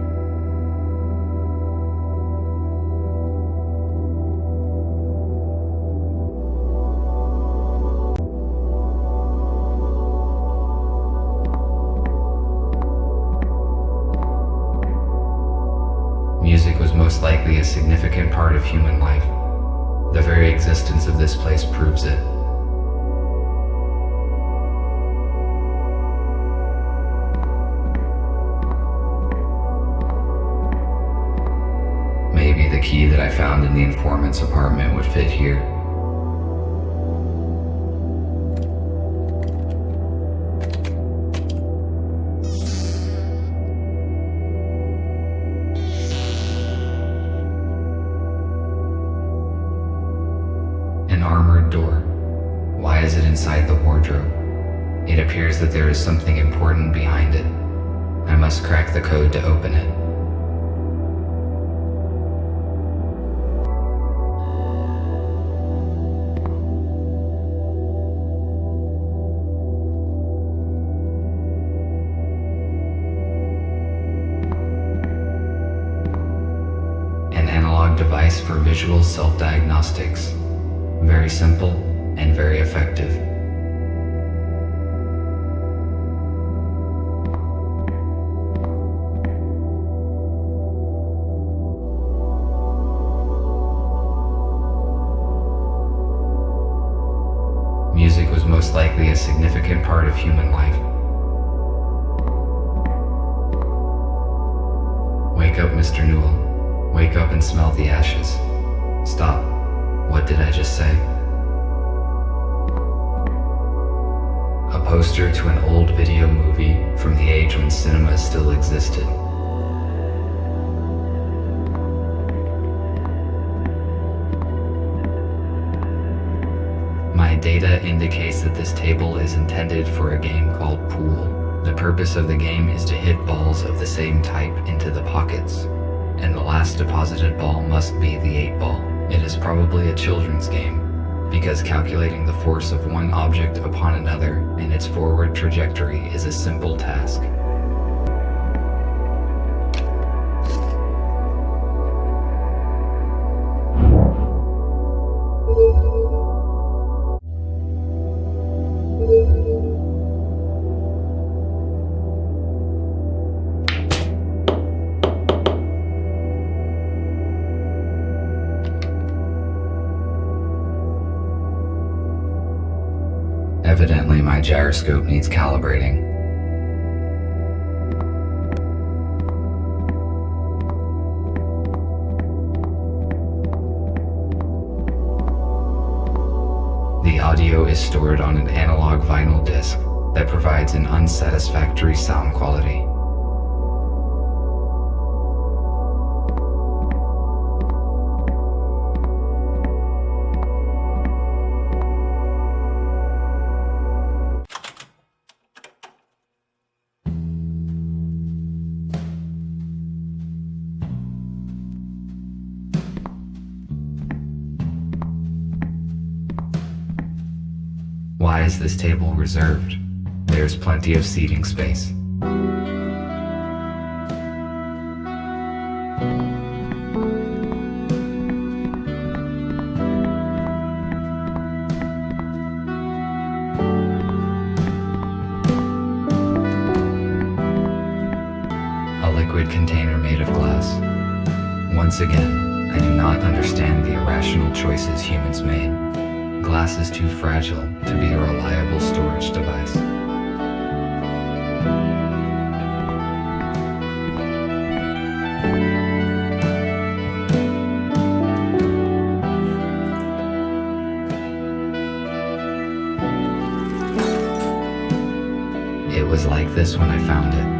significant part of human life. The very existence of this place proves it. Maybe the key that I found in the informant's apartment would fit here. An armored door. Why is it inside the wardrobe? It appears that there is something important behind it. I must crack the code to open it. An analog device for visual self-diagnostics. Very simple and very effective. Music was most likely a significant part of human life. Wake up, Mr. Newell. Wake up and smell the ashes. Stop. What did I just say? A poster to an old video movie from the age when cinema still existed. My data indicates that this table is intended for a game called Pool. The purpose of the game is to hit balls of the same type into the pockets, and the last deposited ball must be the 8-ball. It is probably a children's game, because calculating the force of one object upon another and its forward trajectory is a simple task. Evidently, my gyroscope needs calibrating. The audio is stored on an analog vinyl disc that provides an unsatisfactory sound quality. Why is this table reserved? There's plenty of seating space. A liquid container made of glass. Once again, I do not understand the irrational choices humans made. Glass is too fragile to be a reliable storage device. It was like this when I found it.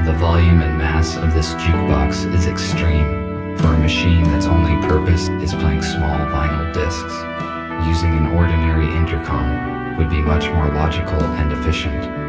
The volume and mass of this jukebox is extreme for a machine that's only purpose is playing small vinyl discs. Using an ordinary intercom would be much more logical and efficient.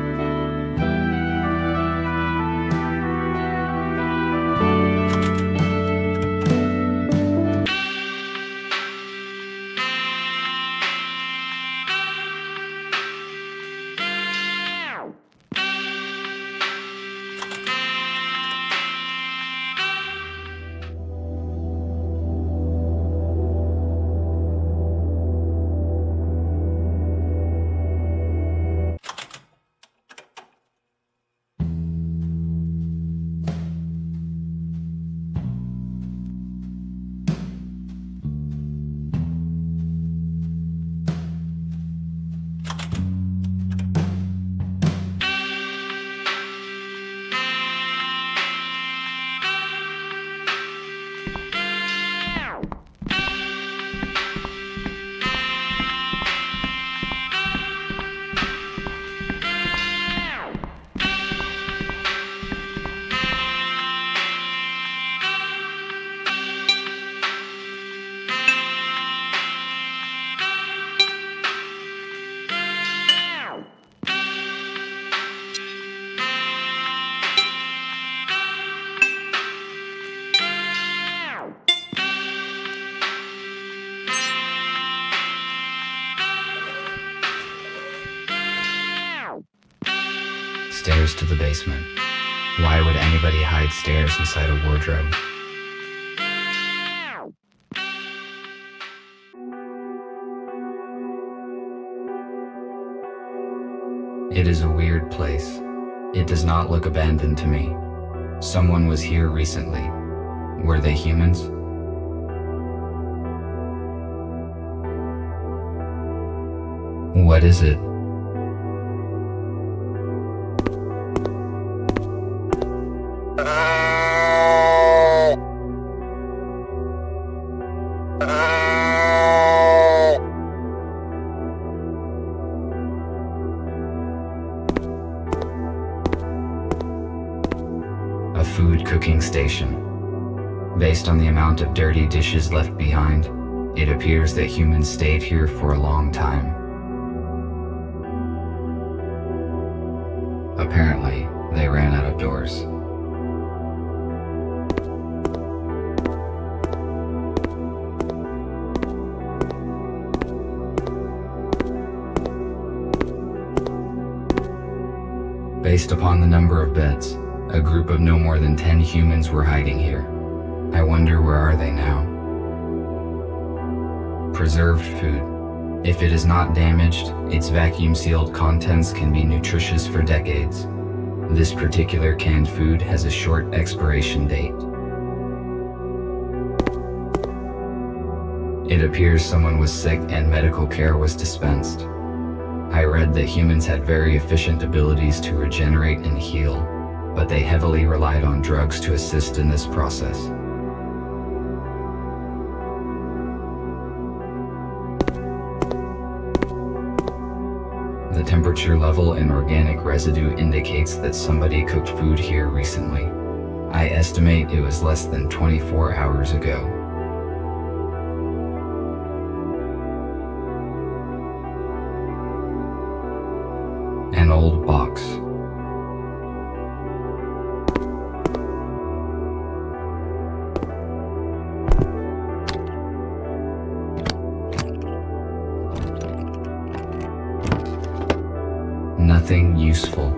Stairs to the basement. Why would anybody hide stairs inside a wardrobe? It is a weird place. It does not look abandoned to me. Someone was here recently. Were they humans? What is it? A food cooking station. Based on the amount of dirty dishes left behind, it appears that humans stayed here for a long time. Apparently, they ran out of doors. Based upon the number of beds, a group of no more than 10 humans were hiding here. I wonder where are they now? Preserved food. If it is not damaged, its vacuum-sealed contents can be nutritious for decades. This particular canned food has a short expiration date. It appears someone was sick and medical care was dispensed. I read that humans had very efficient abilities to regenerate and heal, but they heavily relied on drugs to assist in this process. The temperature level in organic residue indicates that somebody cooked food here recently. I estimate it was less than 24 hours ago. An old box. Nothing useful.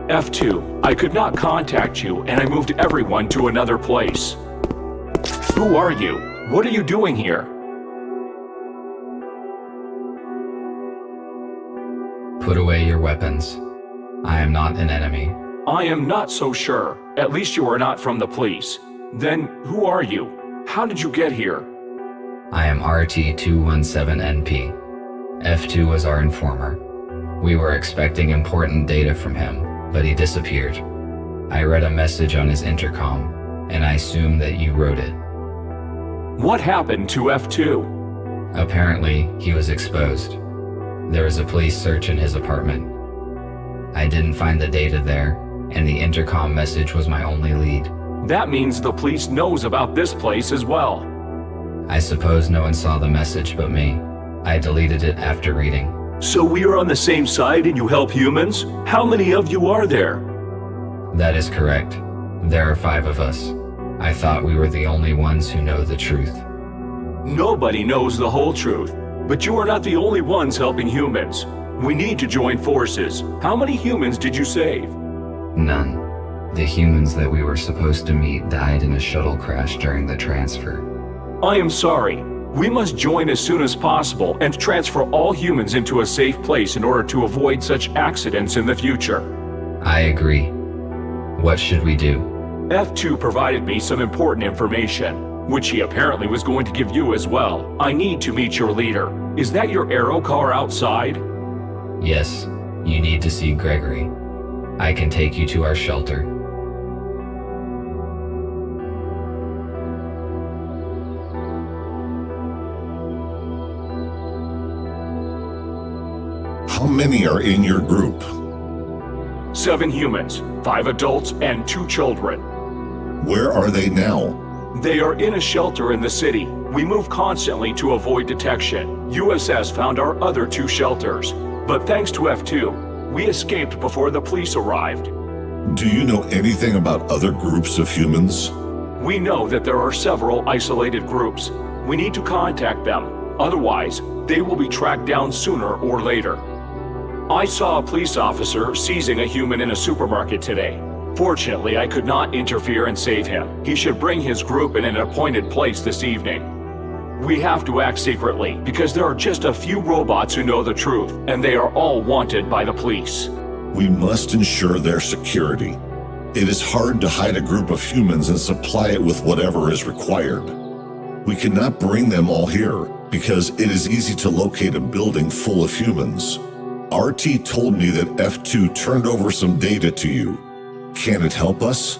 F2, I could not contact you, and I moved everyone to another place. Who are you? What are you doing here? Put away your weapons. I am not an enemy. I am not so sure. At least you are not from the police. Then, who are you? How did you get here? I am RT-217NP. F2 was our informer. We were expecting important data from him, but he disappeared. I read a message on his intercom, and I assume that you wrote it. What happened to F2? Apparently, he was exposed. There was a police search in his apartment. I didn't find the data there, and the intercom message was my only lead. That means the police knows about this place as well. I suppose no one saw the message but me. I deleted it after reading. So we are on the same side and you help humans? How many of you are there? That is correct. There are 5 of us. I thought we were the only ones who know the truth. Nobody knows the whole truth, but you are not the only ones helping humans. We need to join forces. How many humans did you save? None. The humans that we were supposed to meet died in a shuttle crash during the transfer. I am sorry. We must join as soon as possible and transfer all humans into a safe place in order to avoid such accidents in the future. I agree. What should we do? F2 provided me some important information, which he apparently was going to give you as well. I need to meet your leader. Is that your aero car outside? Yes, you need to see Gregory. I can take you to our shelter. How many are in your group? 7 humans, 5 adults, and 2 children. Where are they now? They are in a shelter in the city. We move constantly to avoid detection. USS found our other 2 shelters, but thanks to F2, we escaped before the police arrived. Do you know anything about other groups of humans? We know that there are several isolated groups. We need to contact them. Otherwise, they will be tracked down sooner or later. I saw a police officer seizing a human in a supermarket today. Fortunately, I could not interfere and save him. He should bring his group in an appointed place this evening. We have to act secretly, because there are just a few robots who know the truth, and they are all wanted by the police. We must ensure their security. It is hard to hide a group of humans and supply it with whatever is required. We cannot bring them all here, because it is easy to locate a building full of humans. RT told me that F2 turned over some data to you. Can it help us?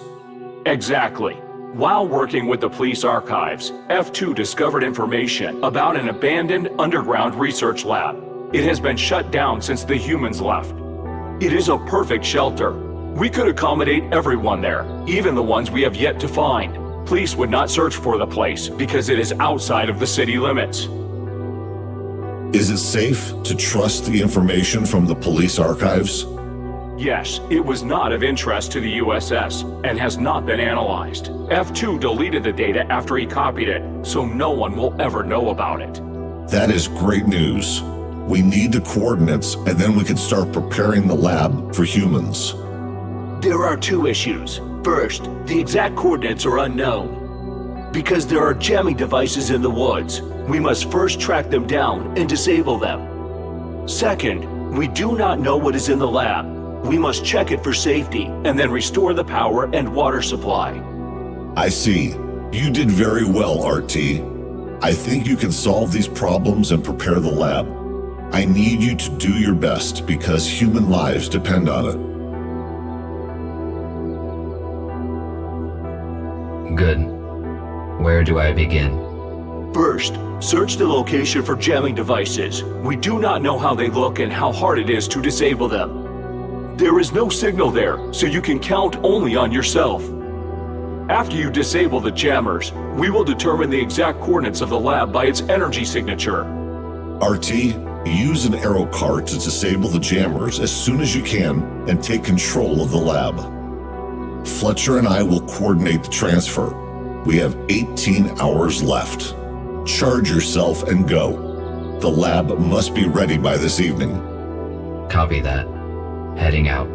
Exactly. While working with the police archives, F2 discovered information about an abandoned underground research lab. It has been shut down since the humans left. It is a perfect shelter. We could accommodate everyone there, even the ones we have yet to find. Police would not search for the place because it is outside of the city limits. Is it safe to trust the information from the police archives? Yes, it was not of interest to the USS and has not been analyzed. F2 deleted the data after he copied it, so no one will ever know about it. That is great news. We need the coordinates, and then we can start preparing the lab for humans. There are two issues. First, the exact coordinates are unknown. Because there are jamming devices in the woods, we must first track them down and disable them. Second, we do not know what is in the lab. We must check it for safety and then restore the power and water supply. I see. You did very well, RT. I think you can solve these problems and prepare the lab. I need you to do your best because human lives depend on it. Good. Where do I begin? First, search the location for jamming devices. We do not know how they look and how hard it is to disable them. There is no signal there, so you can count only on yourself. After you disable the jammers, we will determine the exact coordinates of the lab by its energy signature. RT, use an arrow card to disable the jammers as soon as you can and take control of the lab. Fletcher and I will coordinate the transfer. We have 18 hours left. Charge yourself and go. The lab must be ready by this evening. Copy that. Heading out.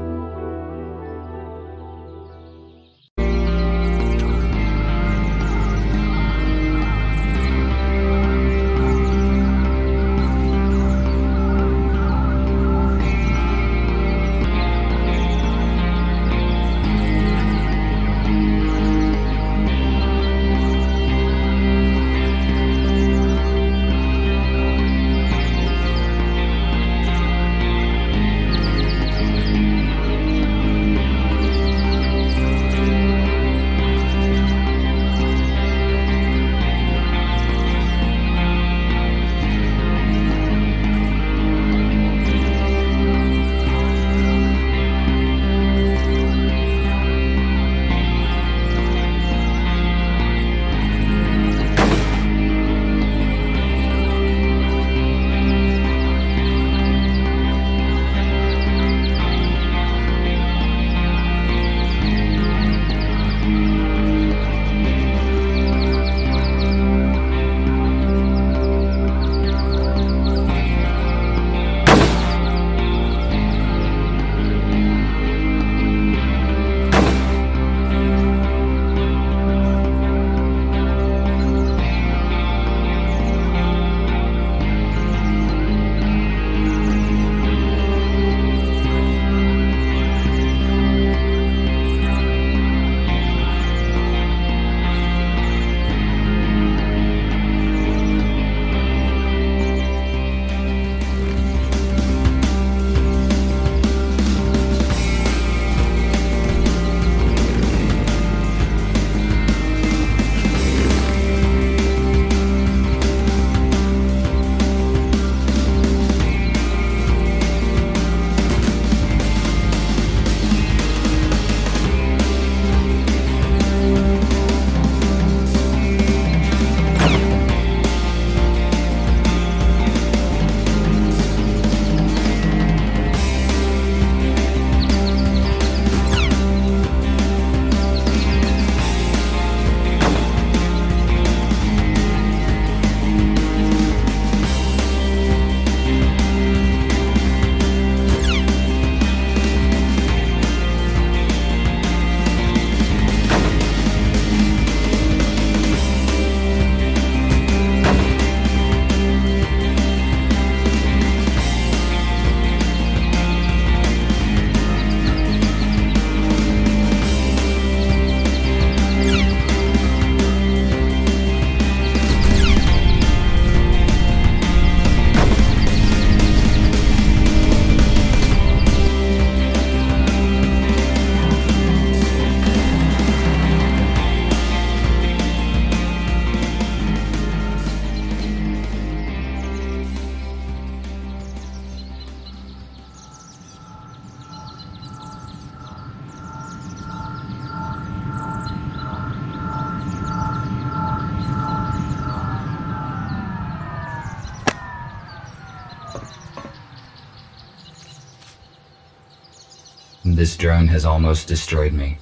This drone has almost destroyed me.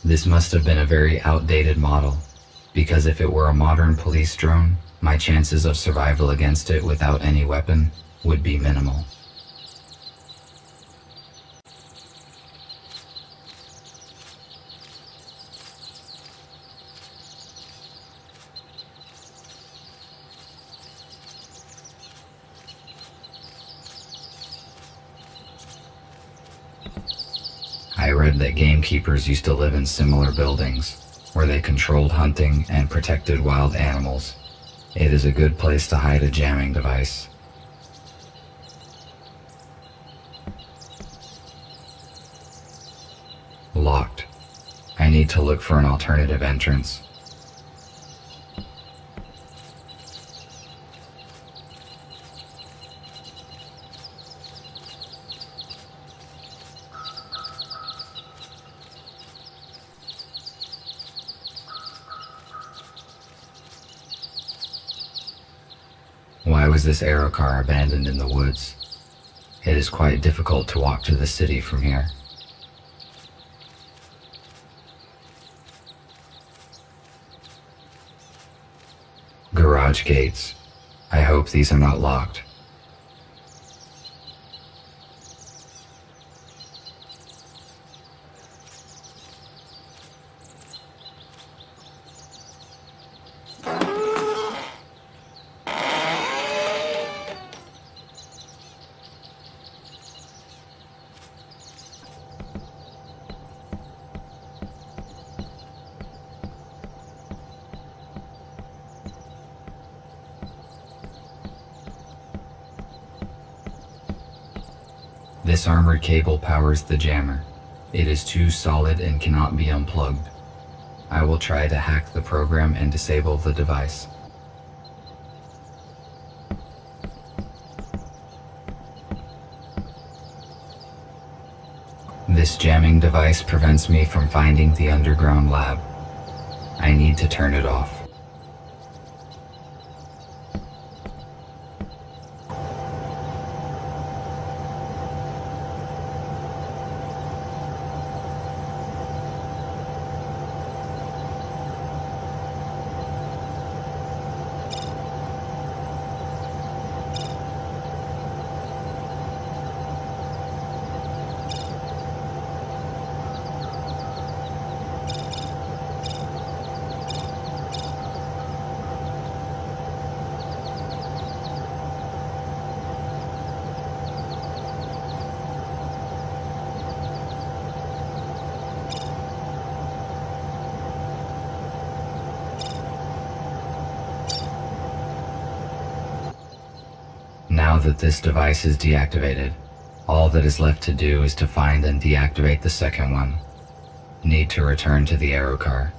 This must have been a very outdated model, because if it were a modern police drone, my chances of survival against it without any weapon would be minimal. I read that gamekeepers used to live in similar buildings, where they controlled hunting and protected wild animals. It is a good place to hide a jamming device. Locked. I need to look for an alternative entrance. Why was this aero car abandoned in the woods? It is quite difficult to walk to the city from here. Garage gates. I hope these are not locked. This armored cable powers the jammer. It is too solid and cannot be unplugged. I will try to hack the program and disable the device. This jamming device prevents me from finding the underground lab. I need to turn it off. Now that this device is deactivated, all that is left to do is to find and deactivate the second one. Need to return to the aero car.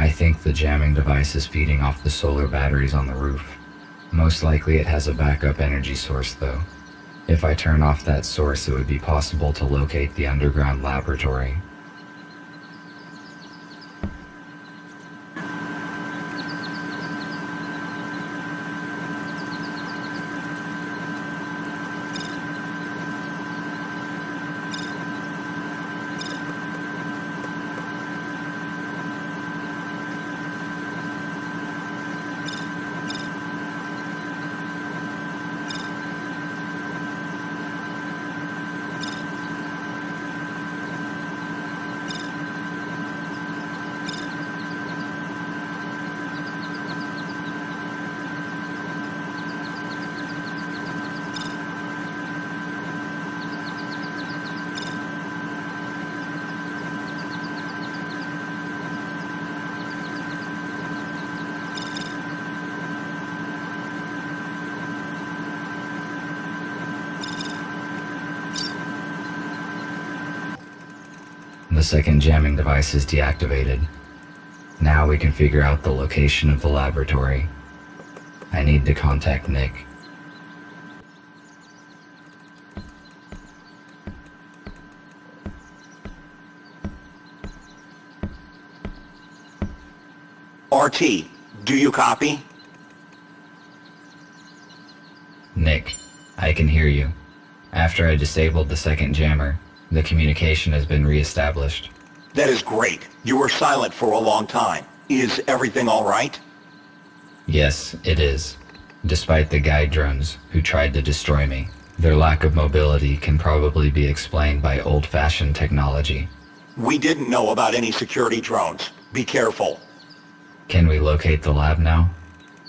I think the jamming device is feeding off the solar batteries on the roof. Most likely it has a backup energy source though. If I turn off that source, it would be possible to locate the underground laboratory. The second jamming device is deactivated. Now we can figure out the location of the laboratory. I need to contact Nick. RT, do you copy? Nick, I can hear you. After I disabled the second jammer, the communication has been re-established. That is great. You were silent for a long time. Is everything all right? Yes, it is. Despite the guide drones who tried to destroy me, their lack of mobility can probably be explained by old-fashioned technology. We didn't know about any security drones. Be careful. Can we locate the lab now?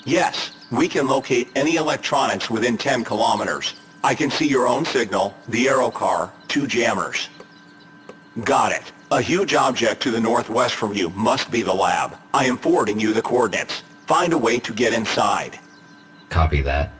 Yes, we can locate any electronics within 10 kilometers. I can see your own signal, the aero car, 2 jammers. Got it. A huge object to the northwest from you must be the lab. I am forwarding you the coordinates. Find a way to get inside. Copy that.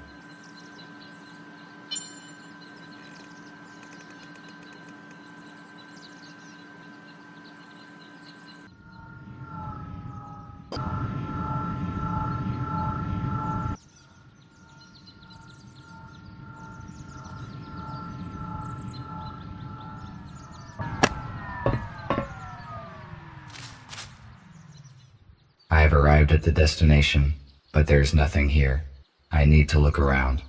I have arrived at the destination, but there's nothing here. I need to look around.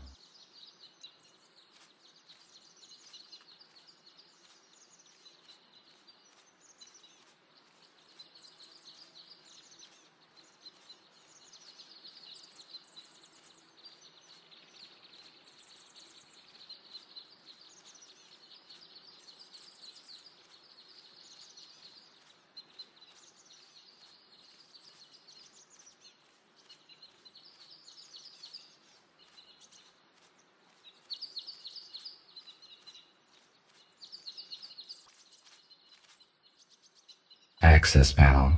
Access panel.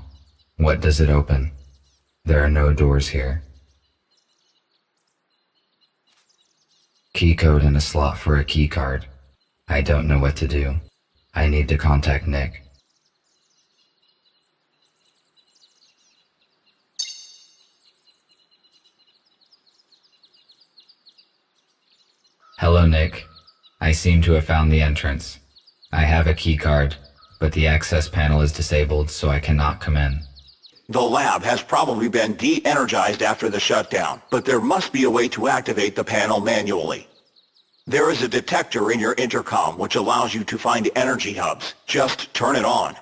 What does it open? There are no doors here. Key code and a slot for a key card. I don't know what to do. I need to contact Nick. Hello, Nick. I seem to have found the entrance. I have a key card, but the access panel is disabled, so I cannot come in. The lab has probably been de-energized after the shutdown, but there must be a way to activate the panel manually. There is a detector in your intercom which allows you to find energy hubs. Just turn it on.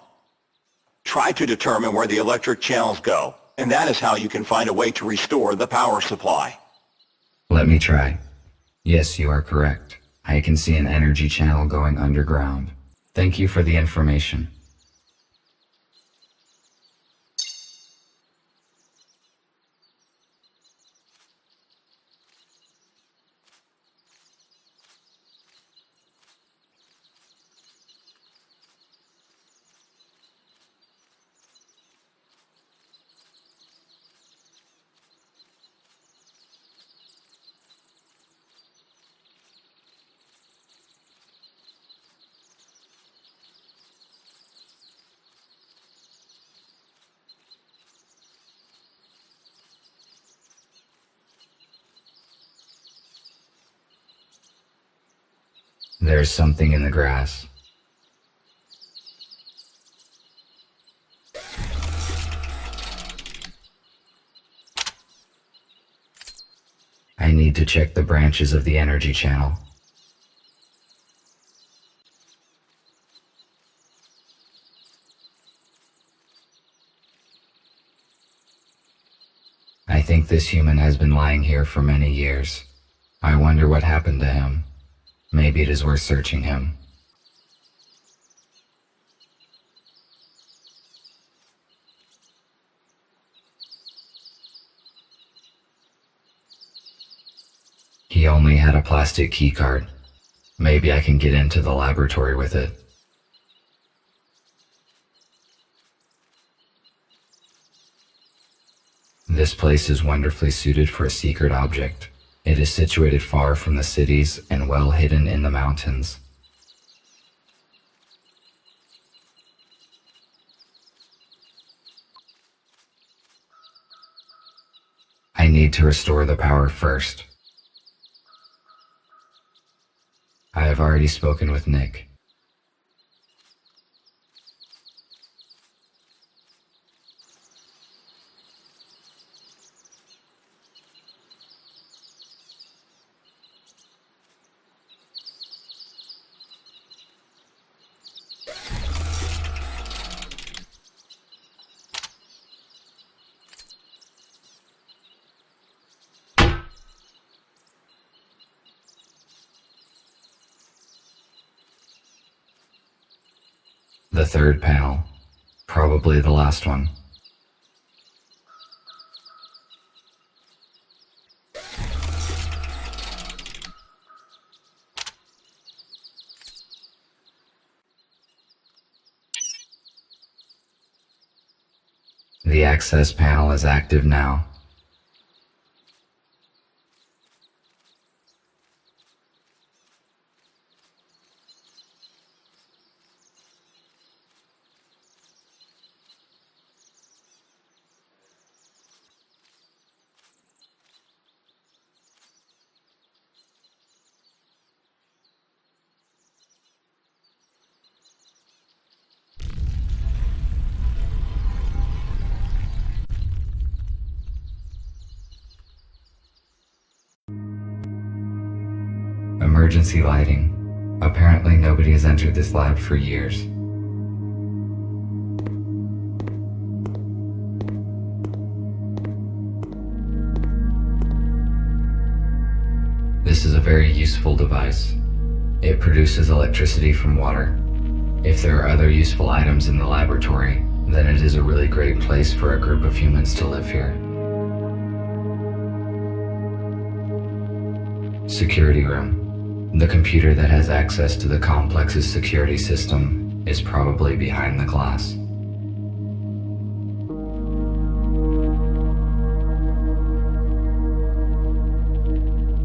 Try to determine where the electric channels go, and that is how you can find a way to restore the power supply. Let me try. Yes, you are correct. I can see an energy channel going underground. Thank you for the information. There's something in the grass. I need to check the branches of the energy channel. I think this human has been lying here for many years. I wonder what happened to him. Maybe it is worth searching him. He only had a plastic keycard. Maybe I can get into the laboratory with it. This place is wonderfully suited for a secret object. It is situated far from the cities and well hidden in the mountains. I need to restore the power first. I have already spoken with Nick. The third panel, probably the last one. The access panel is active now. Emergency lighting. Apparently nobody has entered this lab for years. This is a very useful device. It produces electricity from water. If there are other useful items in the laboratory, then it is a really great place for a group of humans to live here. Security room. The computer that has access to the complex's security system is probably behind the glass.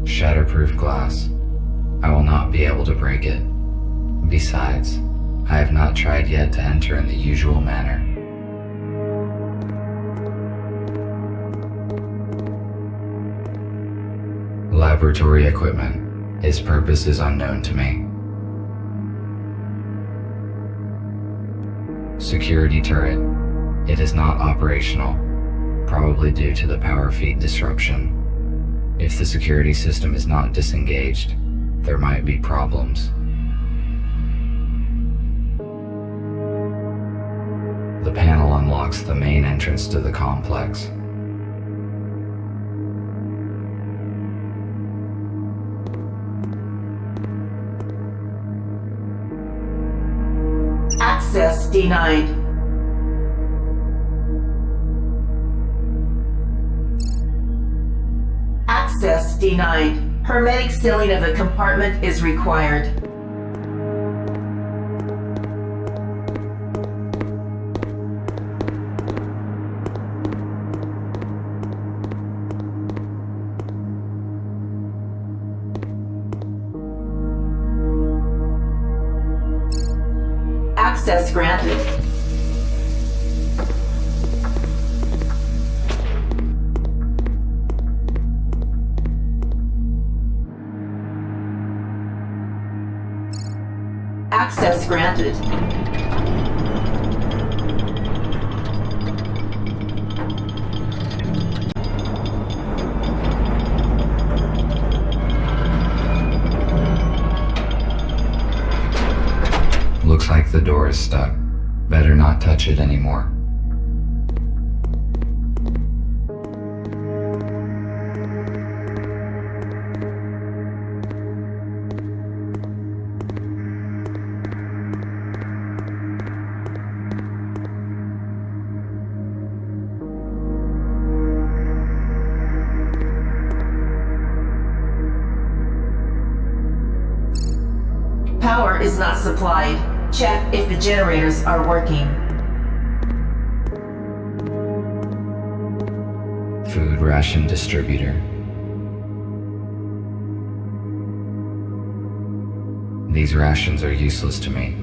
Shatterproof glass. I will not be able to break it. Besides, I have not tried yet to enter in the usual manner. Laboratory equipment. Its purpose is unknown to me. Security turret. It is not operational, probably due to the power feed disruption. If the security system is not disengaged, there might be problems. The panel unlocks the main entrance to the complex. Access denied. Access denied. Hermetic sealing of the compartment is required. Access granted. Access granted. Looks like the door is stuck. Better not touch it anymore. Power is not supplied. Check if the generators are working. Food ration distributor. These rations are useless to me,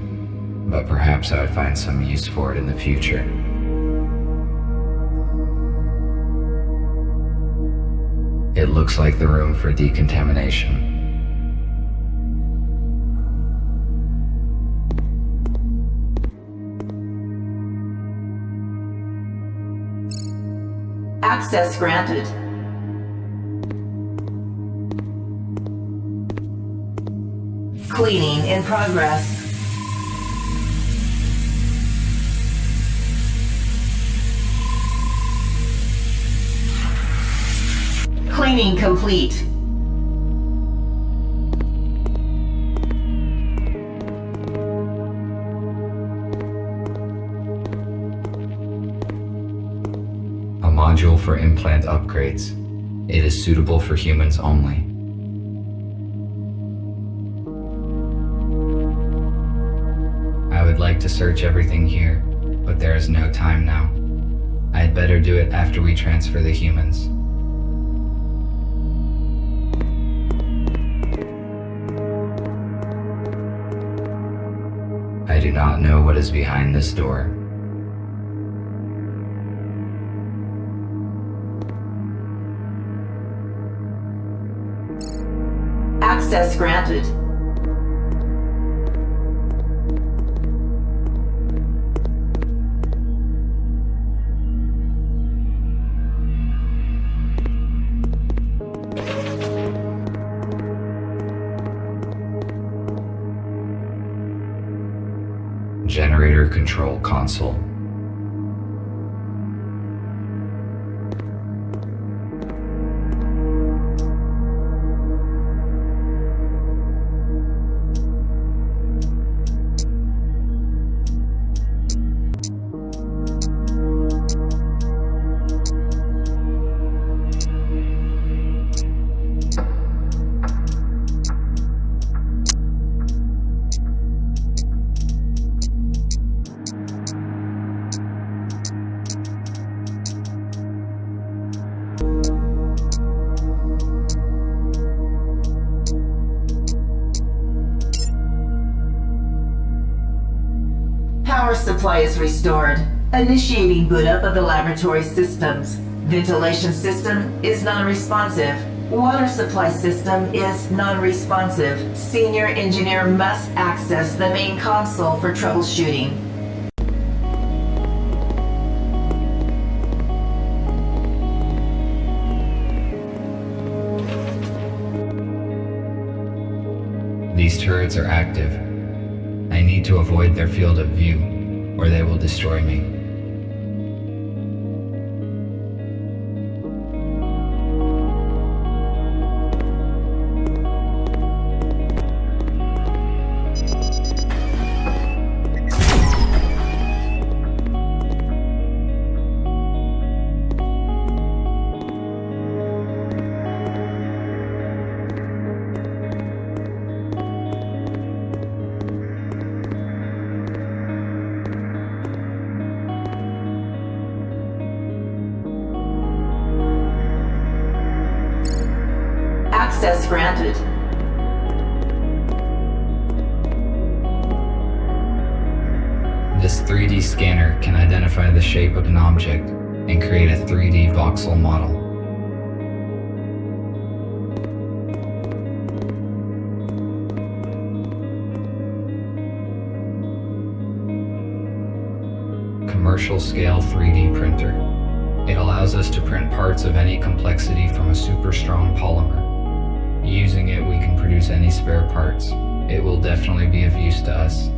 but perhaps I would find some use for it in the future. It looks like the room for decontamination. Access granted. Cleaning in progress. Cleaning complete. Module for implant upgrades. It is suitable for humans only. I would like to search everything here, but there is no time now. I'd better do it after we transfer the humans. I do not know what is behind this door. Access granted. Generator control console. Power supply is restored. Initiating boot up of the laboratory systems. Ventilation system is non-responsive. Water supply system is non-responsive. Senior engineer must access the main console for troubleshooting. These turrets are active. I need to avoid their field of view, or they will destroy me. Access granted. This 3D scanner can identify the shape of an object and create a 3D voxel model. commercial-scale 3D printer. It allows us to print parts of any complexity from a super strong polymer. Using it, we can produce any spare parts. It will definitely be of use to us.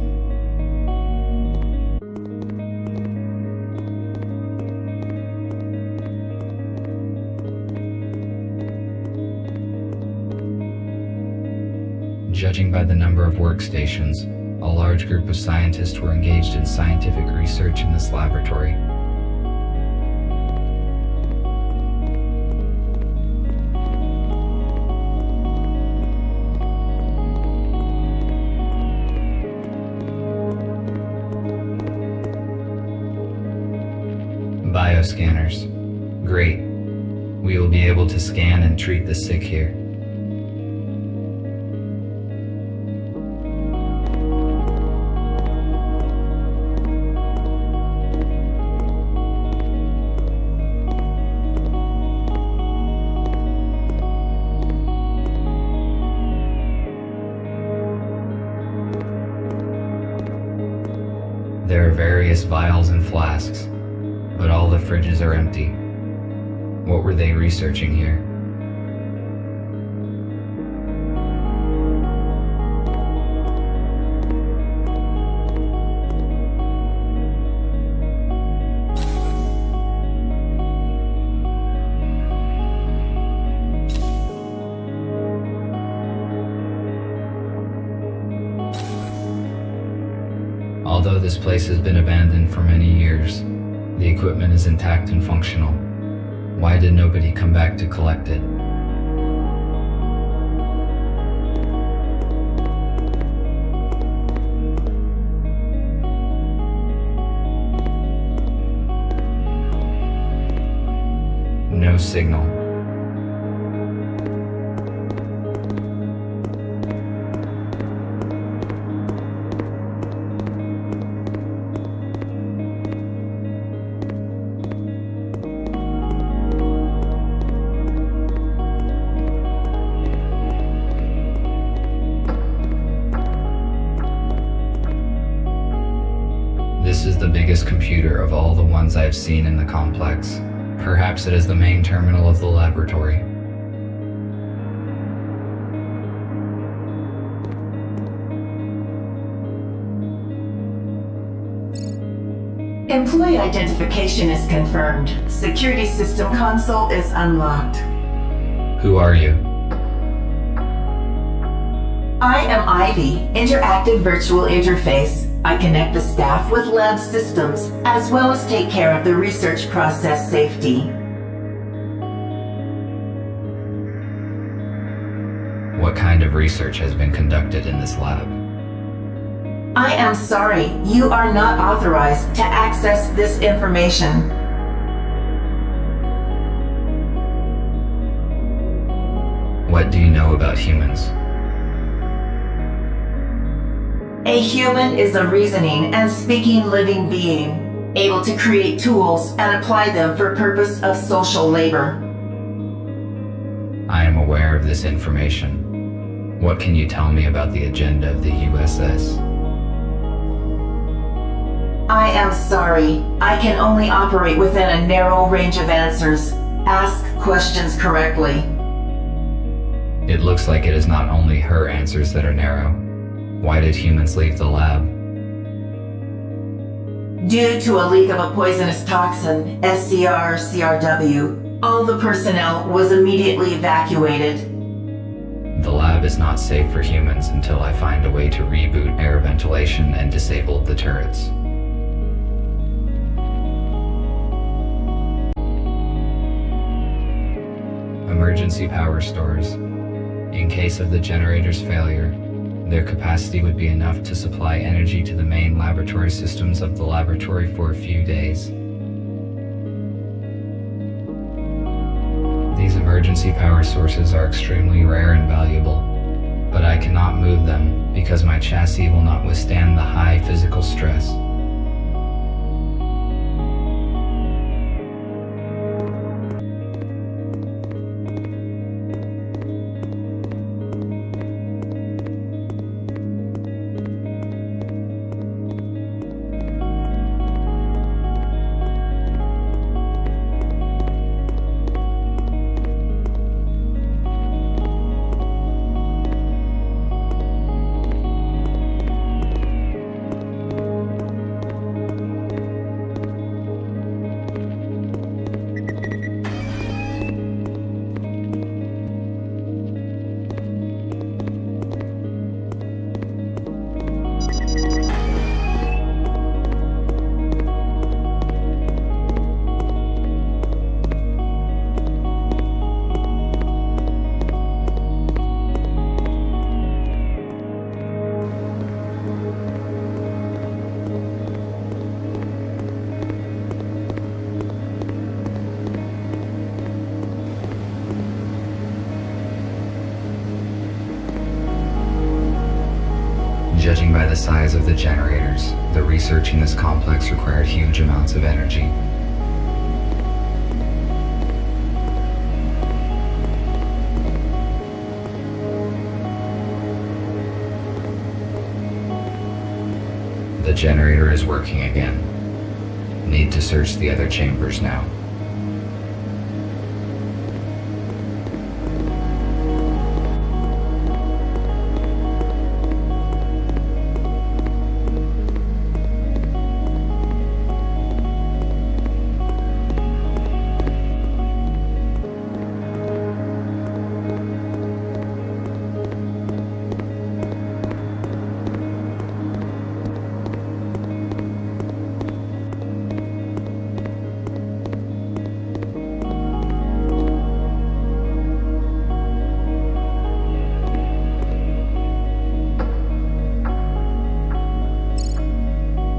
Judging by the number of workstations, a large group of scientists were engaged in scientific research in this laboratory. Bioscanners. Great. We will be able to scan and treat the sick here. There are various vials and flasks, but all the fridges are empty. What were they researching here? Although this place has been abandoned for many years, the equipment is intact and functional. Why did nobody come back to collect it? No signal. This is the biggest computer of all the ones I've seen in the complex. Perhaps it is the main terminal of the laboratory. Employee identification is confirmed. Security system console is unlocked. Who are you? I am Ivy, interactive virtual interface. I connect the staff with lab systems, as well as take care of the research process safety. What kind of research has been conducted in this lab? I am sorry, you are not authorized to access this information. What do you know about humans? A human is a reasoning and speaking living being, able to create tools and apply them for purpose of social labor. I am aware of this information. What can you tell me about the agenda of the USS? I am sorry, I can only operate within a narrow range of answers. Ask questions correctly. It looks like it is not only her answers that are narrow. Why did humans leave the lab? Due to a leak of a poisonous toxin, SCR-CRW, all the personnel was immediately evacuated. The lab is not safe for humans until I find a way to reboot air ventilation and disable the turrets. Emergency power stores. In case of the generator's failure, their capacity would be enough to supply energy to the main laboratory systems of the laboratory for a few days. These emergency power sources are extremely rare and valuable, but I cannot move them because my chassis will not withstand the high physical stress. Judging by the size of the generators, the research in this complex required huge amounts of energy. The generator is working again. Need to search the other chambers now.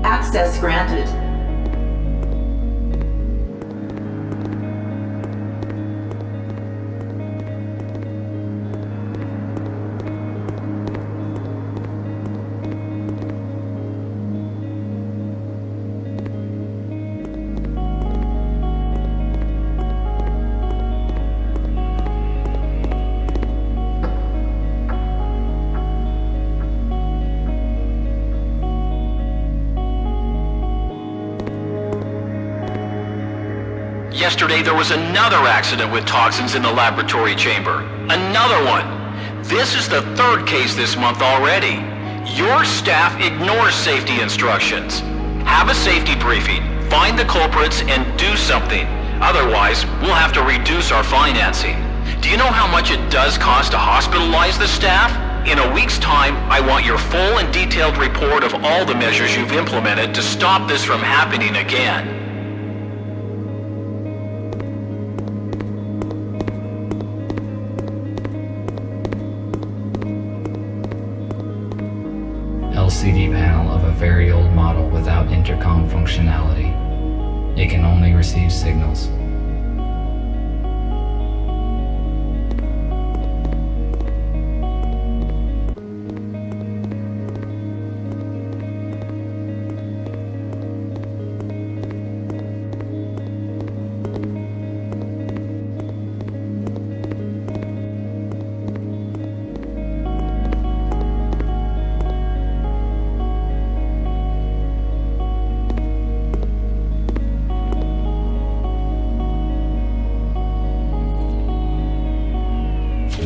Access granted. Yesterday there was another accident with toxins in the laboratory chamber. Another one. This is the third case this month already. Your staff ignores safety instructions. Have a safety briefing, find the culprits, and do something. Otherwise, we'll have to reduce our financing. Do you know how much it does cost to hospitalize the staff? In a week's time, I want your full and detailed report of all the measures you've implemented to stop this from happening again. LCD panel of a very old model without intercom functionality. It can only receive signals.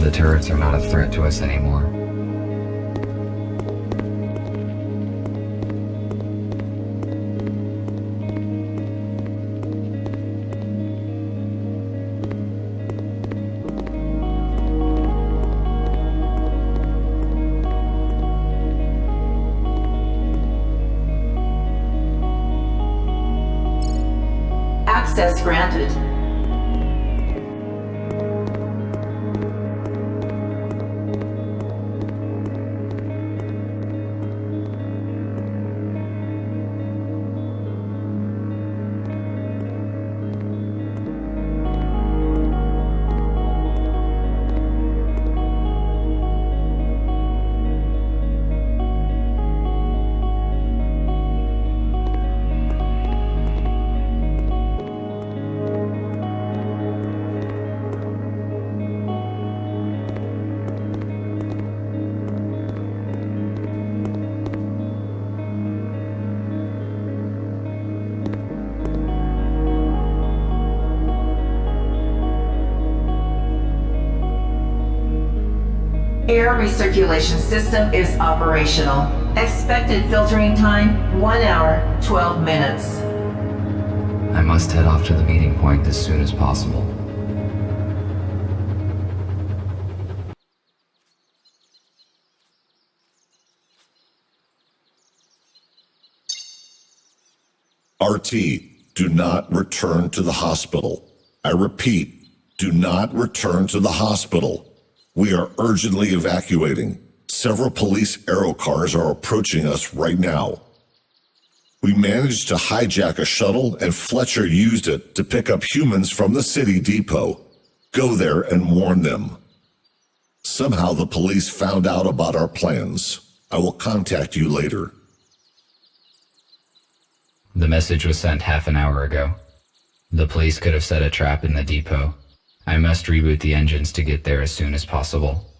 The turrets are not a threat to us anymore. Access granted. Air recirculation system is operational. Expected filtering time, 1 hour, 12 minutes. I must head off to the meeting point as soon as possible. RT, do not return to the hospital. I repeat, do not return to the hospital. We are urgently evacuating. Several police aero cars are approaching us right now. We managed to hijack a shuttle and Fletcher used it to pick up humans from the city depot. Go there and warn them. Somehow the police found out about our plans. I will contact you later. The message was sent half an hour ago. The police could have set a trap in the depot. I must reboot the engines to get there as soon as possible.